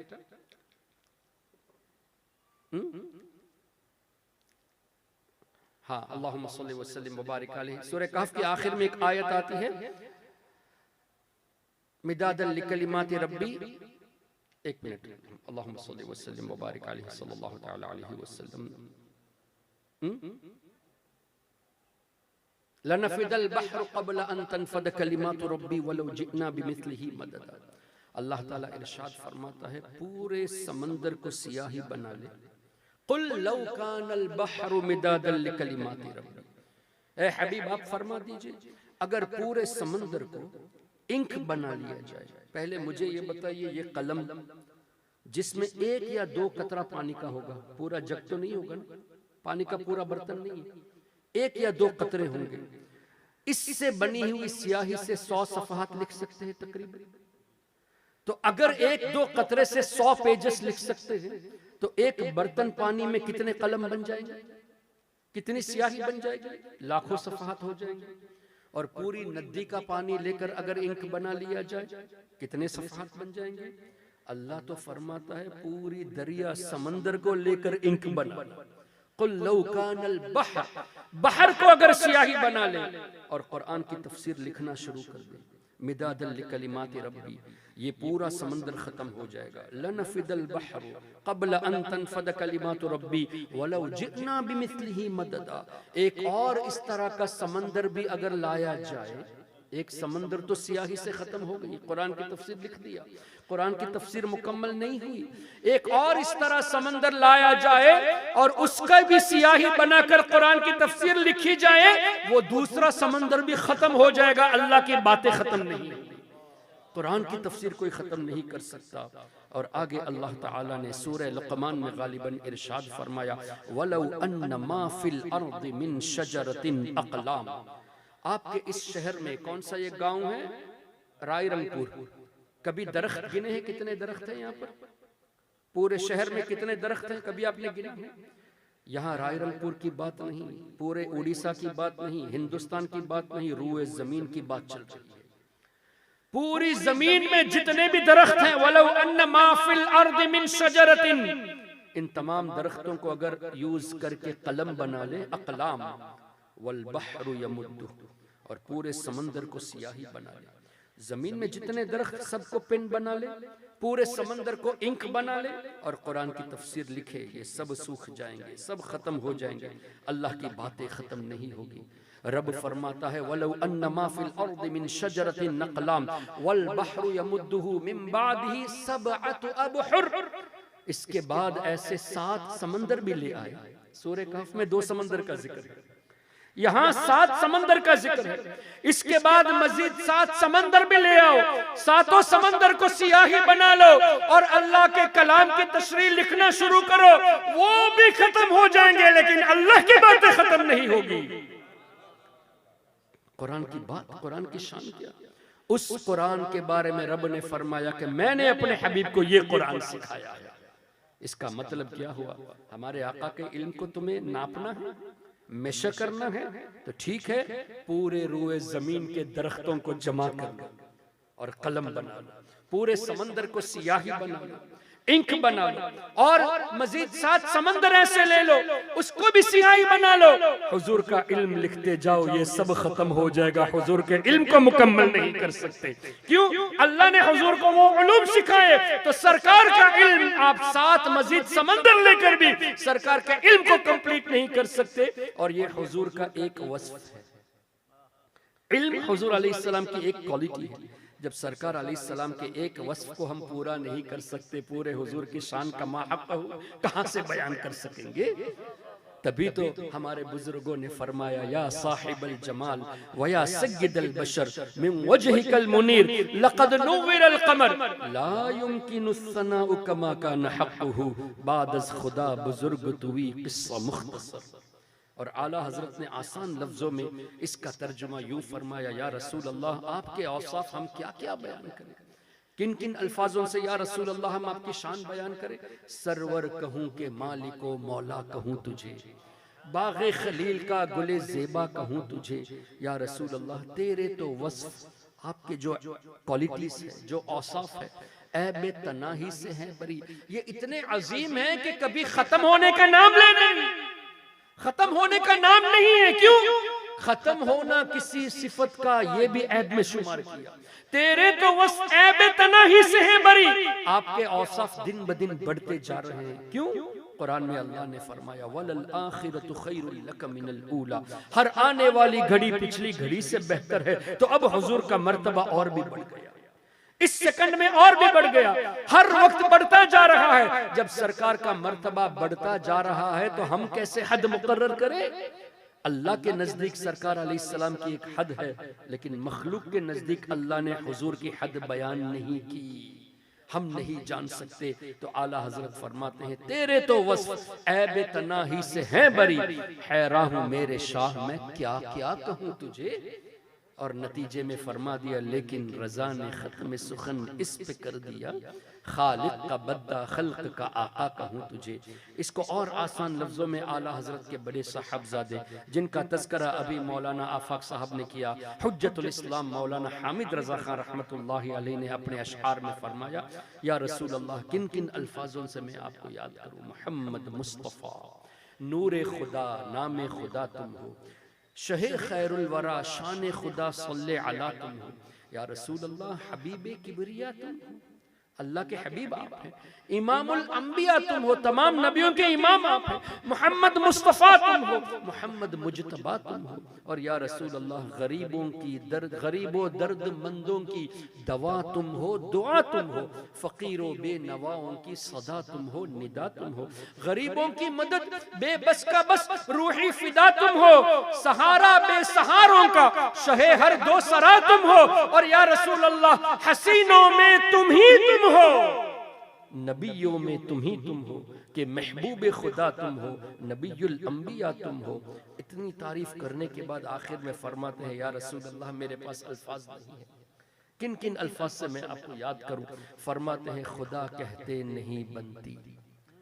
हाँ, अल्लाहुम्मा सल्ली व सल्लिम व बारिक अलैहि। सूरह कहफ की आखिर में एक आयत आती है मिदादल लिकलिमाति रब्बी। एक मिनट, अल्लाहुम्मा सल्ली व सल्लिम व बारिक अलैहि सल्लल्लाहु तआला अलैहि वसल्लम। लनफिदल बहरु क़ब्ल अन तनफद कलिमातु रब्बी वलौ जिअना बिमिस्लिही मददा। अल्लाह ताला इरशाद फरमाता है पूरे समंदर को सियाही बना ले। कुल लौ कानल बहरु मिदादल लिकलिमाति रब्बी। ए हबीब आप फरमा दीजिए, अगर पूरे समंदर को इंक बना लिया जाए। पहले मुझे ये बताइए, ये कलम जिसमें एक या दो कतरा पानी का होगा, पूरा जग तो नहीं होगा ना, पानी का पूरा बर्तन नहीं है, एक या दो कतरे होंगे। इससे बनी हुई स्याही से 100 सफ़हात लिख सकते हैं तकरीबन। तो अगर एक दो कतरे से 100 पेजेस लिख सकते हैं, तो एक बर्तन पानी में कितने कलम बन जाएंगे, कितनी स्याही बन जाएगी? लाखों सफ़हात हो जाएंगे। और पूरी नदी का पानी लेकर अगर इंक बना लिया जाए, कितने सफ़हात बन जाएंगे? अल्लाह तो फरमाता है पूरी दरिया समंदर को लेकर इंक बना। कुल लौ कानल बहर, बहर को अगर स्याही बना ले और कुरान की तफसीर लिखना शुरू कर दे, मिदादल लिकलिमाति रब्बी, ये पूरा समंदर खत्म हो जाएगा। लनफिदल बहरु क़ब्ल अन तनफद कलिमातु रब्बी वलौ जिअना बिमिस्लिही मददा। एक और इस तरह का समंदर भी अगर लाया जाए, एक समंदर तो स्याही से खत्म हो गई, कुरान की तफसीर लिख दिया, कुरान की तफसीर मुकम्मल नहीं हुई। एक और इस तरह समंदर लाया जाए और उसका भी स्याही बनाकर कुरान की तफसीर लिखी जाए, वो दूसरा समंदर भी खत्म हो जाएगा। अल्लाह की बातें खत्म नहीं, कुरान की तफसीर कोई खत्म नहीं कर सकता। और आगे अल्लाह ताला ने सूरह लुक़मान में गालिबन इरशाद फरमाया वलौ अन्न मा फिल अर्दि मिन शजरतिन अक़लाम। आपके इस शहर में कौन सा ये गांव है? रायरंगपुर। कभी दरख्त गिने हैं? कितने दरख्त हैं यहाँ पर? पूरे शहर में कितने दरख्त हैं? कभी आपने गिने हैं? यहाँ रायरंगपुर की बात नहीं, पूरे उड़ीसा की बात नहीं, हिंदुस्तान की बात नहीं, रूए जमीन की बात चल रही है। पूरी जमीन में जितने भी दरख्त हैं, वलौ अन्न मा फिल अर्दि मिन शजरतिन, इन तमाम दरख्तों को अगर यूज करके कलम बना ले, अक़लाम, वल बहरु यमुद्दु, और पूरे समंदर को सियाही बना ले। जमीन में जितने दरख्त सबको पेन बना ले, पूरे समंदर को इंक बना ले और कुरान की तफसीर लिखे, ये सब सूख जाएंगे, सब खत्म हो जाएंगे, अल्लाह की बातें खत्म नहीं होगी। रब फरमाता है वलौ अन्न मा फिल अर्दि मिन शजरतिन नक़लाम वल बहरु यमुद्दुहु मिन बादिही सबअतु अबहुर। इसके बाद ऐसे 7 समंदर भी ले आए। सूरह कहफ में 2 समंदर का जिक्र है, यहाँ 7 समंदर का जिक्र है, इसके बाद मजीद 7 समंदर भी ले आओ, 7 समंदर को सियाही बना लो और अल्लाह के कलाम की तशरीह लिखना शुरू करो, वो भी खत्म हो जाएंगे लेकिन अल्लाह की बातें खत्म नहीं होगी। कुरान की बात, कुरान की शान क्या। उस कुरान के बारे में रब ने फरमाया कि मैंने अपने हबीब को ये कुरान सिखाया है। इसका मतलब क्या हुआ, हमारे आका के इल्म को तुम्हें नापना है, मेशर करना है, तो ठीक है, पूरे रुए जमीन के दरख्तों को जमा कर लो और कलम बना लो, पूरे समंदर को सियाही बना लो, इंक बना लो, और मजीद 7 समंदर ऐसे ले लो, उसको भी सियाही बना लो, हुजूर का इल्म लिखते जाओ, ये सब खत्म हो जाएगा। हुजूर के इल्म को मुकम्मल नहीं कर सकते। क्यों? अल्लाह ने हुजूर को वो उलूम सिखाए, तो सरकार का इल्म आप 7 मजीद समंदर लेकर भी सरकार के इल्म को कंप्लीट नहीं कर सकते। और ये हुजूर का एक वस्फ है, इल्म हुजूर अलैहिस्सलाम की एक क्वालिटी है। जब सरकार अलैहिस्सलाम के एक वस्फ को हम पूरा नहीं कर सकते, पूरे हुजूर की शान का माहक कहां से बयान कर सकेंगे? तभी तो हमारे बुजुर्गों ने फरमाया, या साहिबल जमाल व या सय्यदल बशर मिन वजहिकल मुनीर लक़द नुव्विरल क़मर ला युमकिनु सनाउ कमा कान हक़्क़ुहु बादज़ खुदा बुजुर्ग तुवी क़िस्सा मुख्तसर। और आला हजरत ने आसान लफ्जों में इसका तर्जुमा यूं फरमाया, या रसूल अल्लाह आपके औसाफ हम क्या क्या बयान करें, किन किन अल्फाजों से या रसूल अल्लाह हम आपकी शान बयान करें। सरवर कहूं के मालिको मौला कहूं तुझे, बाग़े खलील का गुले ज़ेबा कहूं तुझे, या रसूल अल्लाह तेरे तो वस्फ आपके जो क्वालिटीज है, जो औसाफ है, ऐबे तनाही से हैं बरी, ये इतने अजीम हैं कि कभी खत्म होने का नाम ले नहीं, खत्म होने का नाम नहीं है। क्यों? खत्म होना किसी सिफत का ये भी ऐब में शुमार किया। तेरे तो वस्फ ऐब तनाही से है बरी, आपके औसाफ दिन ब दिन बढ़ते जा रहे हैं। क्यों? कुरान में अल्लाह ने फरमाया, वलल आखिरतु खैरुल लक मिनल ऊला, हर आने वाली घड़ी पिछली घड़ी से बेहतर है। तो अब हुजूर का मर्तबा और भी बढ़ गया, इस सेकंड में और भी बढ़ गया, हर वक्त बढ़ता जा रहा है। जब सरकार का मर्तबा बढ़ता जा रहा है तो हम कैसे हद मुकर्रर करें? अल्लाह के नजदीक सरकार अलैहिस्सलाम की एक हद है, लेकिन मखलूक के नजदीक अल्लाह ने हुजूर की हद बयान नहीं की, हम नहीं जान सकते। तो आला हजरत फरमाते हैं, तेरे तो वस्फ ऐब तनाही से हैं बरी, हैरान हूं मेरे शाह मैं क्या क्या कहूं तुझे। और नतीजे में फरमा दिया, लेकिन रजा ने खत्म सुखन इस पे कर दिया, खालिक का बद्दा खल्क का आका कहूं तुझे। इसको और आसान लफ्जों में आला हजरत के बड़े साहबजादे, जिनका तज़किरा अभी मौलाना आफाक साहब ने किया, हुज्जतुल इस्लाम मौलाना हामिद रजा खान रहमतुल्लाहि अलैहि ने अपने अशआर में फरमाया, या रसूल अल्लाह किन किन अल्फाजों से मैं आपको याद करूं। मोहम्मद मुस्तफ़ा नूरे खुदा नाम खुदा तुम हो, शहे खैरुल वरा शान खुदा सल्ले अला तुम हो, या रसूल अल्लाह हबीबे किबरिया तुम हो, अल्लाह के हबीब आप हैं, इमामुल अंबिया तुम हो, तमाम नबियों के इमाम आप हैं, मोहम्मद मुस्तफ़ा तुम हो, मोहम्मद मुजतबा तुम हो, और या रसूल अल्लाह गरीबों की दर्द, गरीबों दर्दमंदों की दवा तुम हो, दुआ तुम हो, फ़कीरों बेनवाओं की सदा तुम हो, निदा तुम हो, गरीबों की मदद बेबस का बस रूही फिदा तुम हो, सहारा बेसहारों का शहे हर दो सरा तुम हो, और या रसूल अल्लाह हसीनों में तुम ही तुम हो, नबियों में तुम ही तुम हो, कि महबूब खुदा तुम हो, नबीयुल अंबिया तुम हो। इतनी तारीफ करने के बाद आखिर में फरमाते हैं, या रसूल अल्लाह मेरे पास अल्फाज नहीं है, किन किन अल्फाज से मैं आपको याद करूं। फरमाते हैं, खुदा कहते नहीं बनती,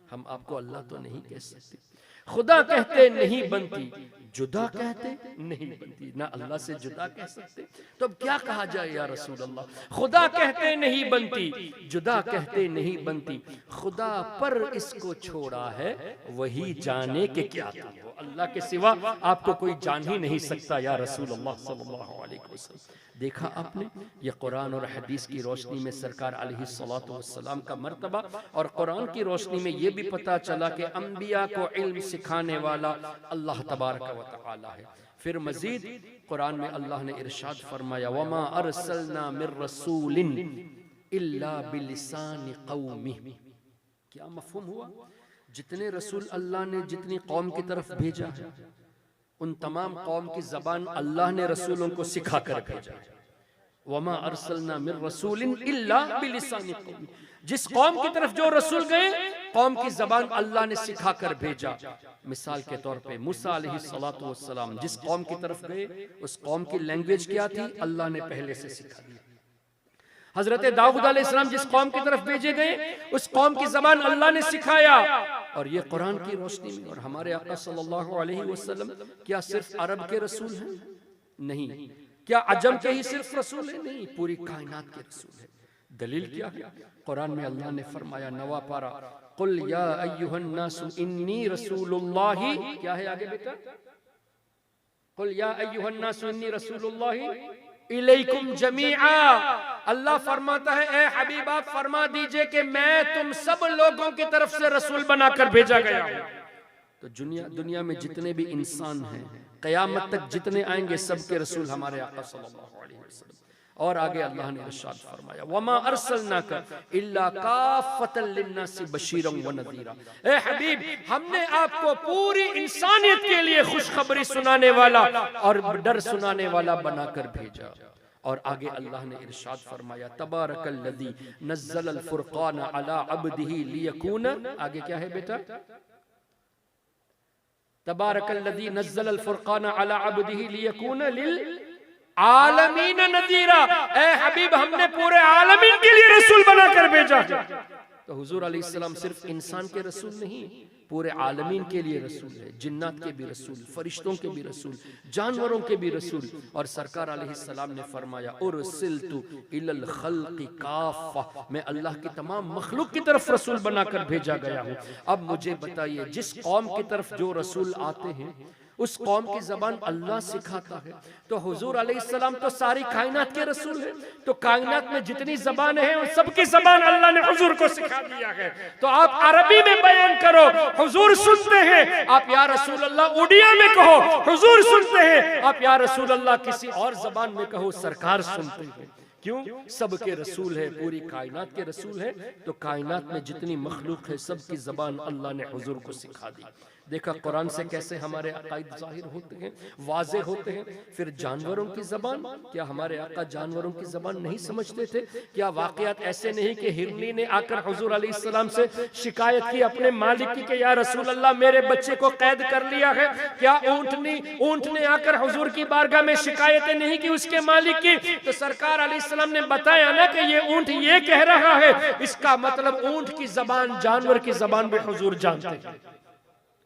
हम आपको अल्लाह तो नहीं कह सकते, खुदा कहते नहीं बनती, जुदा कहते नहीं बनती, ना अल्लाह से जुदा कह सकते, तो अब क्या कहा जाए या रसूल अल्लाह। खुदा कहते नहीं बनती, जुदा कहते नहीं बनती, खुदा पर इसको छोड़ा है वही जाने के क्या तुम हो, अल्लाह के सिवा आपको कोई जान ही नहीं सकता या रसूल अल्लाह सल्लल्लाहु अलैहि वसल्लम। देखा आपने, ये कुरान और हदीस की रोशनी में सरकार अलैहिस्सलातु वस्सलाम का मर्तबा, और कुरान की रोशनी में ये भी पता चला कि अंबिया को इल्म सिखाने वाला अल्लाह तबारक व तआला है। फिर मजीद कुरान में अल्लाह ने इरशाद फरमाया, वमा अरसलना मिर रसूलिन इल्ला बिलिसानि कौमिही। क्या मफहूम हुआ? जितने रसूल अल्लाह ने जितनी कौम की तरफ भेजा है, उन तमाम कौम की जबान अल्लाह ने रसूलों को सिखा कर भेजा। वमा अरसलना मिर रसूलिन इल्ला बिलिसानि कौमी, जिस कौम की तरफ जो रसूल गए कौम की जबान अल्लाह ने सिखा कर भेजा। मिसाल के तौर पे मूसा अलैहिस्सलातु वस्सलाम जिस कौम की तरफ गए उस कौम की लैंग्वेज क्या थी, अल्लाह ने पहले से सिखा दी। हजरत दाऊद अलैहिस्सलाम जिस कौम की तरफ भेजे गए उस कौम की जबान अल्लाह ने सिखाया। और ये कुरान की रोशनी में। और हमारे आका सल्लल्लाहु अलैहि वसल्लम क्या सिर्फ अरब के रसूल हैं? नहीं। क्या अजम के ही सिर्फ रसूल है? नहीं, पूरी कायनात के रसूल है। दलील क्या है? कुरान में अल्लाह ने फरमाया, नवा पारा, कुल या अय्युहन नासु इन्नी रसूलुल्लाही, क्या है आगे बेटा? कुल या अय्युहन नासु इन्नी रसूलुल्लाही इलैकुम जमीआ। अल्लाह फरमाता है, ए हबीब आप फरमा दीजिए कि मैं तुम सब लोगों की तरफ से रसूल बनाकर भेजा गया हूं। तो दुनिया में जितने भी इंसान हैं, कयामत तक जितने आएंगे, सबके रसूल हमारे आका सल्लल्लाहु अलैहि वसल्लम। और आगे अल्लाह ने इरशाद फरमाया, वमा अरसलनाका इल्ला काफ़तल लिन्नासि बशीरन व नज़ीरा। ए हबीब, हमने आपको पूरी इंसानियत के लिए खुशखबरी सुनाने वाला और डर सुनाने वाला बनाकर भेजा। और आगे अल्लाह ने इरशाद फरमाया, तबारकल्लज़ी नज़्ज़लल फुरक़ान अला अब्दिही लियकूना, आगे क्या है बेटा? तबारकल्लज़ी नज़्ज़लल फुरक़ान अला अब्दिही लियकूना लिल आलमीन नज़ीरा। ए हबीब, हमने पूरे आलमीन के लिए रसूल बनाकर भेजा। तो हुजूर अलैहिस्सलाम सिर्फ इंसान के रसूल नहीं, पूरे आलमीन के लिए रसूल है। जिन्नात के भी रसूल, फरिश्तों के भी रसूल, जानवरों के भी रसूल। और सरकार अलैहिस्सलाम ने फरमाया, उरसिलतु इलल खल्क़ि काफ़ा, मैं अल्लाह की तमाम मखलूक की तरफ रसूल बनाकर भेजा गया हूँ। अब मुझे बताइए, जिस कौम की तरफ जो रसूल आते हैं उस कौम की जबान अल्लाह सिखाता है। तो हुजूर अलैहिस्सलाम तो सारी कायनात के रसूल है। तो कायनात में जितनी जबान है उन सबकी जबान अल्लाह ने हुजूर को सिखा दिया है। तो आप अरबी में बयान करो, हुजूर सुनते हैं, आप या रसूल अल्लाह उड़िया में कहो, हुजूर सुनते हैं, आप या रसूल अल्लाह किसी और जबान में कहो, सरकार सुनते हैं। क्यों? सबके रसूल है, पूरी कायनात के रसूल है। तो कायनात में जितनी मखलूक है सबकी जबान अल्लाह ने हुजूर को सिखा दी। देखा कुरान से कैसे हमारे अकायद जाहिर होते हैं, वाज़े होते हैं। फिर जानवरों की जबान, क्या हमारे आका जानवरों की जबान नहीं समझते थे? क्या वाकयात ऐसे नहीं कि हिरनी ने आकर हुजूर अलैहिस्सलाम से शिकायत की अपने मालिक की कि या रसूल अल्लाह मेरे बच्चे को कैद कर लिया है? क्या ऊंट ने आकर हुजूर की बारगाह में शिकायतें नहीं की उसके मालिक की? तो सरकार अलैहिस्सलाम ने बताया ना कि ये ऊंट ये कह रहा है, इसका मतलब ऊंट की जबान जानवर की जबान भी हुजूर जानते हैं।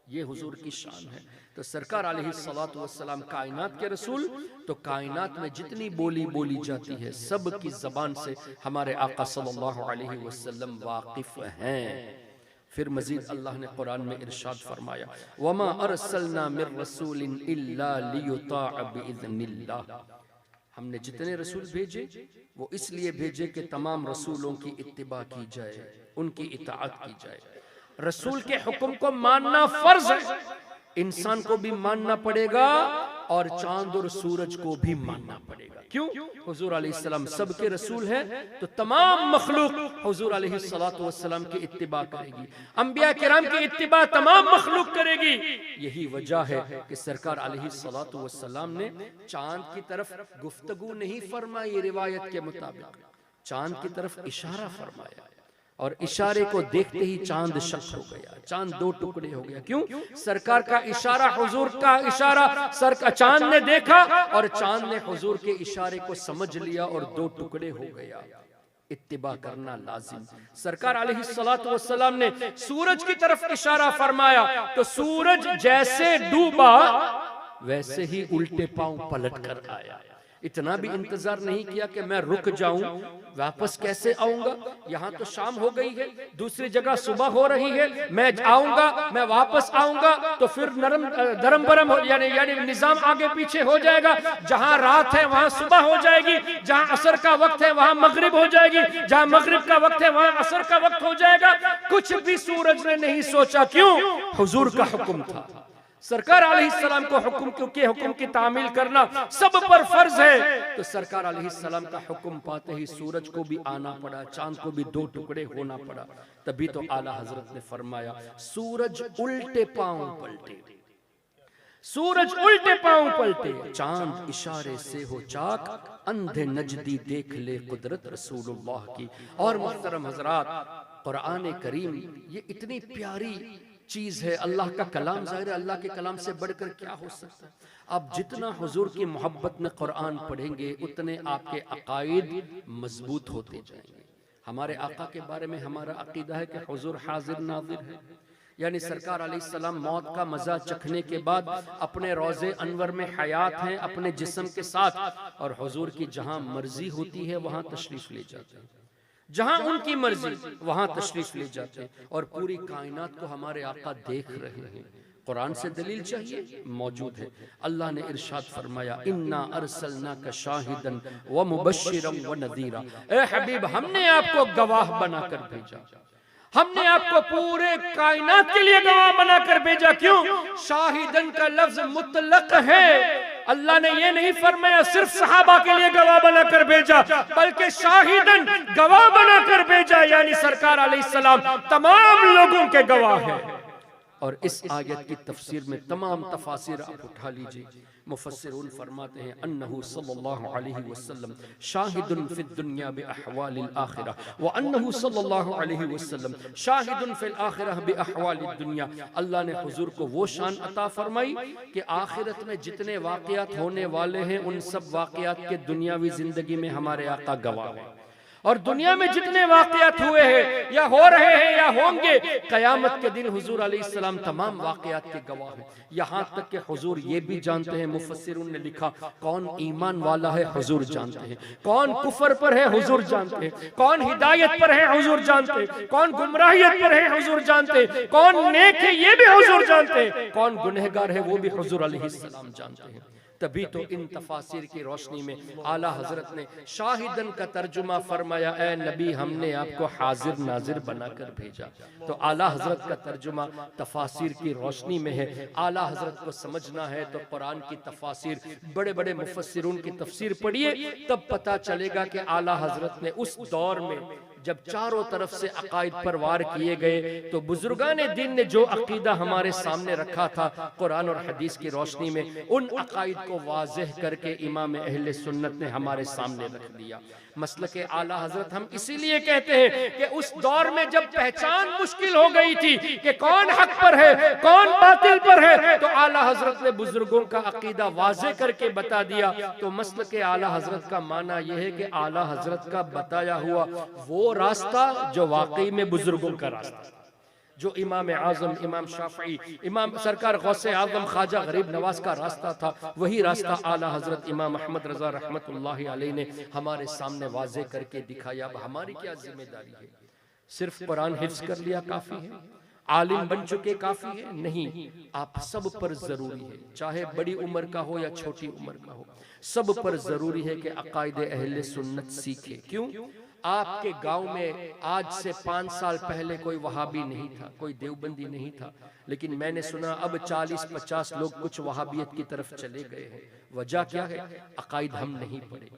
ये हुजूर की शान है। तो सरकार अलैहिस्सलातु वस्सलाम कायनात के रसूल। तो कायनात में जितनी बोली बोली जाती है सब की जबान से हमारे आका सल्लल्लाहु अलैहि वसल्लम वाकिफ हैं। फिर मजीद अल्लाह ने कुरान में इरशाद फरमाया, वमा अरसलना मिर रसूलिन इल्ला लियुताअ बिइज़्निल्लाह, हमने जितने रसूल भेजे वो इसलिए भेजे कि तमाम रसूलों की इत्तिबा की जाए, उनकी इताअत की जाए। रसूल के हुक्म को मानना फर्ज है, इंसान को भी मानना पड़ेगा और चांद और सूरज को भी मानना पड़ेगा। क्यों? हुजूर अलैहिस्सलाम सबके रसूल हैं, तो तमाम मखलूक हुजूर अलैहिस्सलातु वस्सलाम की इत्तिबा करेगी, अंबिया किराम की इत्तिबा तमाम मखलूक करेगी। यही वजह है कि सरकार अलैहिस्सलातु वस्सलाम ने चांद की तरफ गुफ्तगू नहीं फरमाई, रिवायत के मुताबिक चांद की तरफ इशारा फरमाया और इशारे को देखते ही चांद शक हो गया, चांद दो टुकड़े हो गया। क्यों? सरकार का इशारा, हुजूर का इशारा, चांद ने देखा और चांद ने हुजूर के इशारे को समझ लिया और दो टुकड़े हो गया। इत्तिबा करना लाजिम। सरकार अलैहिस्सलातु वस्सलाम ने सूरज की तरफ इशारा फरमाया तो सूरज जैसे डूबा वैसे ही उल्टे पांव पलट कर आया। इतना भी इंतजार नहीं किया कि मैं रुक जाऊं, वापस कैसे आऊंगा, यहाँ तो शाम हो गई है, दूसरी जगह सुबह हो रही है, मैं आऊंगा, मैं वापस आऊंगा तो फिर धर्म बरम यानी निजाम आगे पीछे हो जाएगा। जहां रात है वहां सुबह हो जाएगी, जहां असर का वक्त है वहां मगरिब हो जाएगी, जहां मगरिब का वक्त है वहां असर का वक्त हो जाएगा। कुछ भी सूरज ने नहीं सोचा। क्यों? हुजूर का हुक्म था। सरकार अलैहिस्सलाम को हुक्म की तामील करना सब पर फर्ज है। तो सरकार अलैहिस्सलाम का हुक्म पाते ही सूरज को भी आना पड़ा, चांद को भी दो टुकड़े होना पड़ा। तभी तो आला हजरत ने फरमाया सूरज उल्टे पांव पलटे, सूरज उल्टे पांव पलटे, चांद इशारे से हो चाक, अंधे नजदी देख ले कुदरत रसूलुल्लाह की। और मुहतरम हजरात, कुरान करीम ये इतनी प्यारी चीज है, अल्लाह का कलाम। जाहिर है अल्लाह के कलाम से बढ़कर क्या हो सकता है। आप जितना हुजूर की मोहब्बत में कुरान पढ़ेंगे उतने आपके अकायद मजबूत होते जाएंगे। हमारे आका के बारे में हमारा अकीदा है कि हुजूर हाजिर नाजिर है, यानी सरकार अलैहिस्सलाम मौत का मजा चखने के बाद अपने रोज़े अनवर में हयात हैं अपने जिस्म के साथ, और हुजूर की जहां मर्जी होती है वहां तशरीफ ले जाते हैं, जहां उनकी मर्जी वहां तशरीफ ले जाते हैं। और पूरी कायनात को हमारे आका देख रहे हैं। कुरान से दलील चाहिए, मौजूद है। अल्लाह ने इरशाद फरमाया, इन्ना अरसलनाका शाहिदन व मुबश्शिरन व नज़ीरा। ए हबीब, हमने आपको गवाह बनाकर भेजा, हमने आपको पूरे कायनात के लिए गवाह बनाकर भेजा। क्यों? शाहिदन का लफ्ज मुतलक है। अल्लाह ने ये नहीं फरमाया सिर्फ सहाबा के लिए गवाह बनाकर भेजा, बल्कि शाहिदन गवाह बनाकर भेजा, यानी सरकार अलैहिस्सलाम तमाम लोगों के गवाह है। और इस आयत की तफसीर में तमाम तफासिर आप उठा लीजिए। मुफस्सिरून फरमाते हैं, अन्नहु सल्लल्लाहु अलैहि वसल्लम शाहिदुन फिद दुनिया बि अहवालिल आखिरह व अन्नहु सल्लल्लाहु अलैहि वसल्लम शाहिदुन फिल आखिरह बि अहवालिद दुनिया। अल्लाह ने हुजूर को वो शान अता फरमाई कि आखिरत में जितने वाक़यात होने वाले हैं उन सब वाक़यात के दुनियावी जिंदगी में हमारे आका गवाह हैं। और दुनिया में जितने वाक़यात हुए हैं या हो रहे हैं या होंगे, क़यामत के दिन हुजूर अलैहिस्सलाम तमाम वाक़यात के गवाह हैं। यहाँ तक कि हुजूर ये भी जानते हैं, मुफस्सिरून ने लिखा, कौन ईमान वाला है हुजूर जानते हैं, कौन कुफर पर है हुजूर जानते हैं, कौन हिदायत पर है हुजूर जानते हैं, कौन गुमराहियत पर है हुजूर जानते हैं, कौन नेक है ये भी हुजूर जानते हैं, कौन गुनहगार है वो भी हुजूर अलैहिस्सलाम जानते हैं। तभी तो इन तफासिर की रोशनी में आला हजरत ने शाहिदन का तर्जुमा फरमाया, ए नबी हमने आपको हाजिर नाजिर बनाकर भेजा। तो आला हजरत का तर्जुमा तफासिर की रोशनी में है। आला हजरत को समझना है तो कुरान की तफासिर, बड़े बड़े मुफस्सिरून की तफसीर पढ़िए, तब पता चलेगा कि आला हजरत ने उस दौर में जब चारों तरफ से अकायद पर वार किए गए तो बुजुर्गाने दीन ने जो अकीदा हमारे सामने रखा था कुरान और हदीस की रोशनी में, उन अकायद को वाज़ेह करके इमाम अहले सुन्नत ने हमारे सामने रख दिया। मसलके आला हजरत हम इसीलिए कहते हैं कि उस दौर में जब पहचान मुश्किल हो गई थी कि कौन हक पर है कौन बातिल पर है, तो आला हजरत ने बुजुर्गों का अकीदा वाज़ेह करके बता दिया। तो मसलके आला हजरत का माना यह है कि आला हजरत का बताया हुआ वो रास्ता जो वाकई में बुजुर्गों का रास्ता, जो इमाम आजम इमाम शाफई इमाम सरकार गौसे आजम ख्वाजा गरीब नवाज का रास्ता था, वही रास्ता आला हजरत इमाम अहमद रजा रहमतुल्लाहि अलैहि ने हमारे सामने वाज़ेह करके दिखाया। अब हमारी क्या जिम्मेदारी है? सिर्फ कुरान हिफ्ज कर लिया काफी है? आलिम बन चुके काफी है? नहीं, आप सब पर जरूरी है, चाहे बड़ी उम्र का हो या छोटी उम्र का हो, सब पर जरूरी है कि अकायद अहले सुन्नत सीखे। क्यों? आपके गांव में आज से 5 साल पहले कोई वहाबी नहीं था, कोई देवबंदी नहीं था, लेकिन मैंने सुना अब 40-50 लोग कुछ वहाबियत की तरफ चले गए हैं। वजह क्या है? अकायद हम नहीं पढ़े,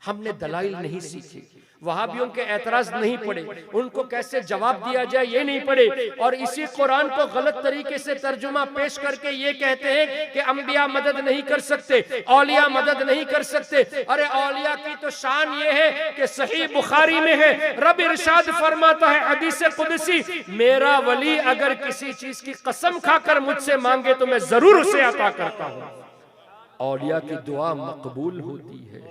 हमने दलाइल नहीं सीखे, वहाबियों के एतराज नहीं पड़े, उनको कैसे जवाब दिया जाए ये नहीं पड़े, और इसी कुरान को गलत तरीके से तर्जुमा पेश करके ये कहते हैं कि अंबिया मदद नहीं कर सकते, औलिया मदद नहीं कर सकते। अरे औलिया की तो शान ये है कि सही बुखारी में है, रब इरशाद फरमाता है हदीस कुदसी, मेरा वली अगर किसी चीज की कसम खाकर मुझसे मांगे तो मैं जरूर उसे अता करता हूं। औलिया की दुआ मकबूल होती है।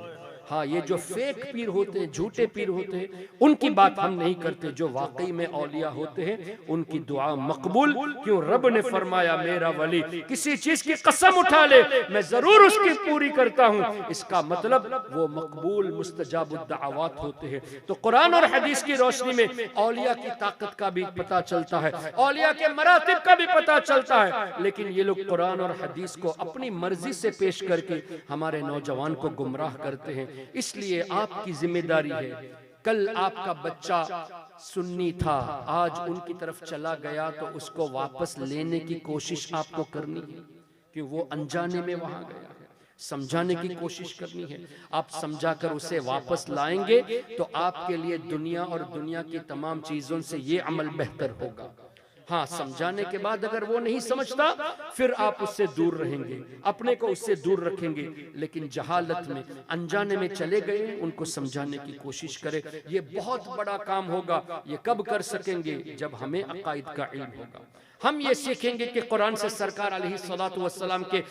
हाँ, ये जो फेक पीर होते हैं, झूठे पीर होते हैं, उनकी बात हम नहीं करते। जो वाकई में औलिया होते हैं उनकी दुआ मकबूल। क्यों? रब ने फरमाया मेरा वली किसी चीज की कसम उठा ले मैं जरूर उसकी पूरी करता हूँ, इसका मतलब वो मकबूल मुस्तजाबुद दावत होते हैं। तो कुरान और हदीस की रोशनी में औलिया की ताकत का भी पता चलता है, औलिया के मरातिब का भी पता चलता है। लेकिन ये लोग कुरान और हदीस को अपनी मर्जी से पेश करके हमारे नौजवान को गुमराह करते हैं। इसलिए आपकी जिम्मेदारी है, कल आपका बच्चा सुन्नी था, आज उनकी तरफ चला गया तो उसको वापस लेने की कोशिश आपको करनी है, कि वो अनजाने में वहां गया है, समझाने की कोशिश करनी है। आप समझाकर उसे वापस लाएंगे तो आपके लिए दुनिया और दुनिया की तमाम चीजों से ये अमल बेहतर होगा। हाँ, समझाने के बाद अगर वो नहीं समझता फिर आप उससे दूर रहेंगे, अपने को उससे दूर रखेंगे। लेकिन जहालत में, अनजाने में चले गए, उनको समझाने की कोशिश करें। ये बहुत बड़ा काम होगा। ये कब कर सकेंगे? जब हमें अकायद का इल्म होगा। हम ये सीखेंगे कि कुरान से सरकार अलैहिस्सलातु वस्सलाम के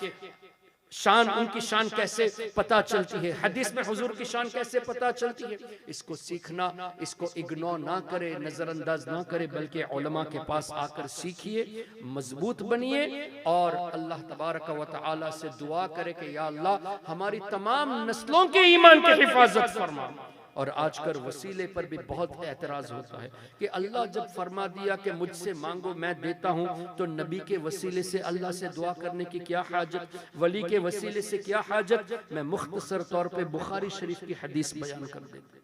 शान, उनकी शान कैसे पता चलती है, हदीस में हुजूर की शान कैसे पता चलती है। इसको सीखना, इसको इग्नोर ना करे, नजरअंदाज ना करे, बल्कि उलमा के पास आकर सीखिए, मजबूत बनिए और अल्लाह तबारक व तआला से दुआ करे कि या अल्लाह हमारी तमाम नस्लों के ईमान की हिफाजत फरमा। और आजकल वसीले पर भी बहुत एतराज होता है कि अल्लाह जब फरमा दिया कि मुझसे मांगो मैं देता हूं, तो नबी के वसीले से अल्लाह से दुआ करने की क्या हाजत, वली के वसीले से क्या हाजत। मैं मुख्तसर तौर पे बुखारी शरीफ की हदीस बयान कर देता।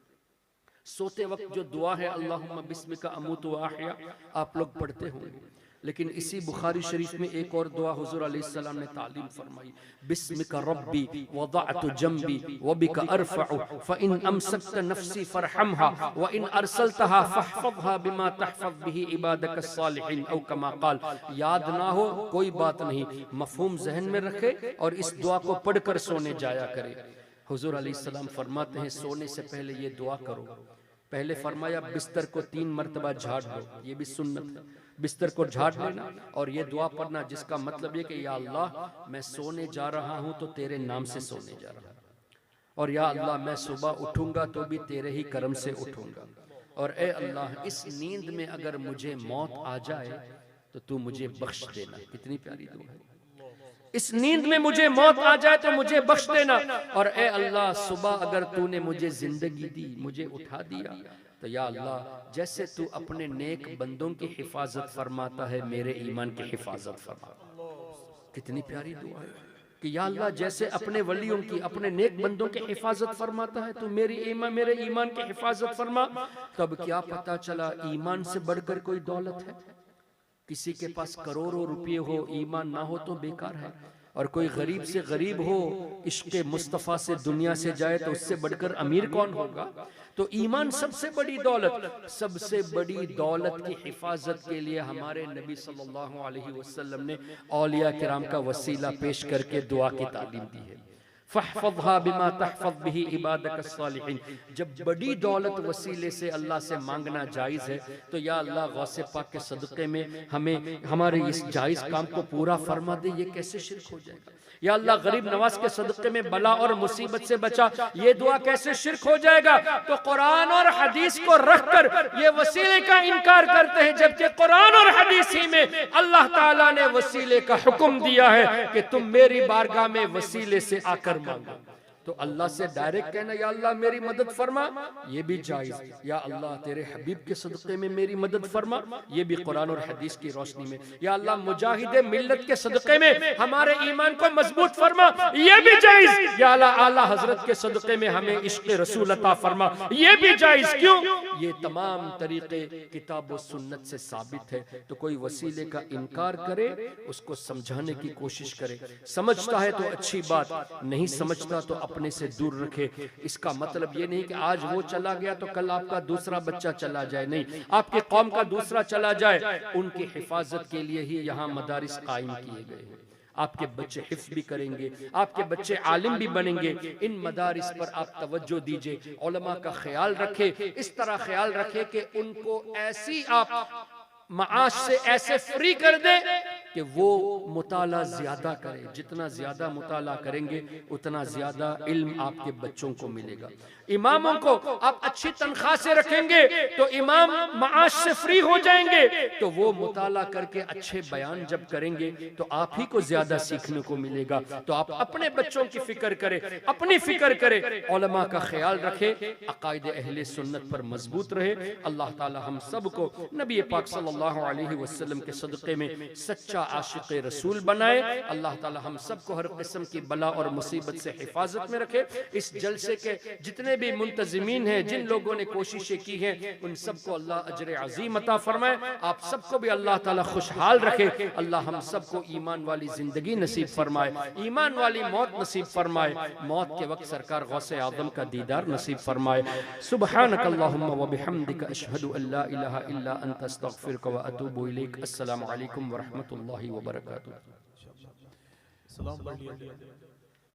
सोते वक्त जो दुआ है अल्लाहुम्मा बिस्मिका अमूतु व अहया, आप लोग पढ़ते होंगे। लेकिन इसी बुखारी शरीफ में एक और दुआ हुजूर अलैहिस्सलाम ने तालीम फरमाई, बिस्मिका रब्बी वदअतु जंबी व बिका अरफउ फइन अमसकत नफ्सी फरहमहा व इन अरसलतहा फहफज़हा बिमा तहफज़ बिही इबादक अस्सालिहीन औ कमा क़ाल। याद ना हो कोई बात नहीं, मफहूम जहन में रखे और इस दुआ को पढ़कर सोने जाया करे। हुजूर अलैहिस्सलाम फरमाते हैं सोने से पहले ये दुआ करो। पहले फरमाया बिस्तर को 3 मरतबा झाड़ लो, ये भी सुन्नत है। बिस्तर को झाड़ लेना और ये दुआ पढ़ना, जिसका मतलब ये कि या अल्लाह मैं सोने जा रहा हूं तो तेरे नाम से सोने जा रहा हूं, और या अल्लाह मैं सुबह उठूंगा तो भी तेरे ही करम से उठूंगा, और ए अल्लाह इस नींद में अगर मुझे मौत आ जाए तो तू मुझे बख्श देना। कितनी प्यारी दुआ है। इस नींद में मुझे मौत आ जाए तो मुझे बख्श देना, और ए अल्लाह सुबह अगर तूने मुझे जिंदगी दी, मुझे उठा दिया, तो या अल्लाह जैसे तू अपने नेक बंदों की हिफाजत फरमाता है, मेरे ईमान की हिफाजत फरमा। कितनी प्यारी दुआ है कि या अल्लाह जैसे अपने वलियों की, अपने नेक बंदों की हिफाजत फरमाता है, तो मेरे ईमान की हिफाजत फरमा। तब क्या पता चला ईमान से बढ़कर कोई दौलत है। किसी के पास करोड़ों रुपये हो, ईमान ना हो तो बेकार है। और कोई गरीब से गरीब हो, इश्क़े मुस्तफ़ा से दुनिया से जाए तो उससे बढ़कर अमीर कौन होगा। तो ईमान सबसे बड़ी दौलत, सबसे बड़ी दौलत की हिफाजत के लिए हमारे नबी सल्लल्लाहु अलैहि वसल्लम ने औलिया किराम का वसीला पेश करके दुआ की तालीम दी है। फहफ़ज़हा बिमा तहफ़ज़ बिही इबादक अस्सालिहीन। जब बड़ी दौलत वसीले से अल्लाह से मांगना जायज़ है, तो या अल्लाह गौसे पाक के सदक़े में हमें हमारे इस जायज़ काम को पूरा फरमा दे। ये कैसे शिर्क हो जाएगा। या अल्लाह गरीब नवाज के सदक़े में बला और मुसीबत से बचा, ये दुआ कैसे शिर्क हो जाएगा। तो कुरान और हदीस को रखकर ये वसीले का इनकार करते हैं, जबकि कुरान और हदीस ही में अल्लाह ताला ने वसीले का हुक्म दिया है कि तुम मेरी बारगाह में वसीले से आकर मांगो। तो अल्लाह से डायरेक्ट कहना या अल्लाह मेरी मदद फरमा, ये भी जायज़। या अल्लाह तेरे हबीब के सदक़े में मेरी मदद फरमा, ये भी कुरान और हदीस की रोशनी में। या अल्लाह मुजाहिदे मिल्लत के सदक़े में हमारे ईमान को मजबूत फरमा, ये भी जायज़। या अल्लाह आला हजरत के सदक़े में हमें इश्क़े रसूल अता फरमा, ये भी जायज़। क्यों? ये तमाम तरीके किताब व सुन्नत से साबित है। तो कोई वसीले का इनकार करे, उसको समझाने की कोशिश करे। समझता है तो अच्छी बात, नहीं समझता तो अपने से दूर रखे। इसका मतलब ये नहीं कि आज वो चला गया तो कल आपका दूसरा बच्चा चला जाए, नहीं, आपके कौम का दूसरा चला जाए। उनकी हिफाजत के लिए ही यहाँ मदारिस कायम किए गए हैं। आपके बच्चे हिफ्ज़ भी करेंगे, आपके बच्चे आलिम भी बनेंगे। इन मदारिस पर आप तवज्जो दीजिए, उलमा का ख्याल रखे। इस तरह ख्याल रखे कि उनको ऐसी आप माश से ऐसे फ्री कर दे कि वो मुताला ज्यादा करें। जितना ज्यादा मुताला करेंगे उतना ज्यादा इल्म आपके बच्चों को मिलेगा। इमामों को आप अच्छी तनख्वाह से रखेंगे तो इमाम माश से फ्री हो जाएंगे, तो वो मुताला करके अच्छे बयान जब करेंगे तो आप ही को ज्यादा सीखने को मिलेगा। तो आप अपने बच्चों की फिक्र करें, अपनी फिक्र करें, उलमा का ख्याल रखें, अकायदे अहले सुन्नत पर मजबूत रहे। अल्लाह ताला हम सबको नबी पाक सल्लल्लाहु अलैहि वसल्लम के सदक़े में सच्चा आशिक रसूल बनाए। अल्लाह ताला हम सबको हर किस्म की बला और मुसीबत से हिफाजत में रखे। इस जलसे के जितने भी मुंतजिमीन हैं, जिन लोगों ने कोशिशें की हैं, उन सबको अल्लाह अजर अजीम अता फरमाए। आप सबको भी अल्लाह ताला खुशहाल रखे। अल्लाह हम सबको ईमान वाली जिंदगी नसीब फरमाए, ईमान वाली मौत नसीब फरमाए। मौत के वक्त सरकार गौसे आदम का दीदार नसीब फरमाए। सुब्हानक अल्लाहुम्मा व बिहम्दिका अशहदु अल्ला इलाहा इल्ला अंता अस्तगफिरुका व अतूबु इलैक। अस्सलामु अलैकुम व रहमतुल्लाहि व बरकातुहू।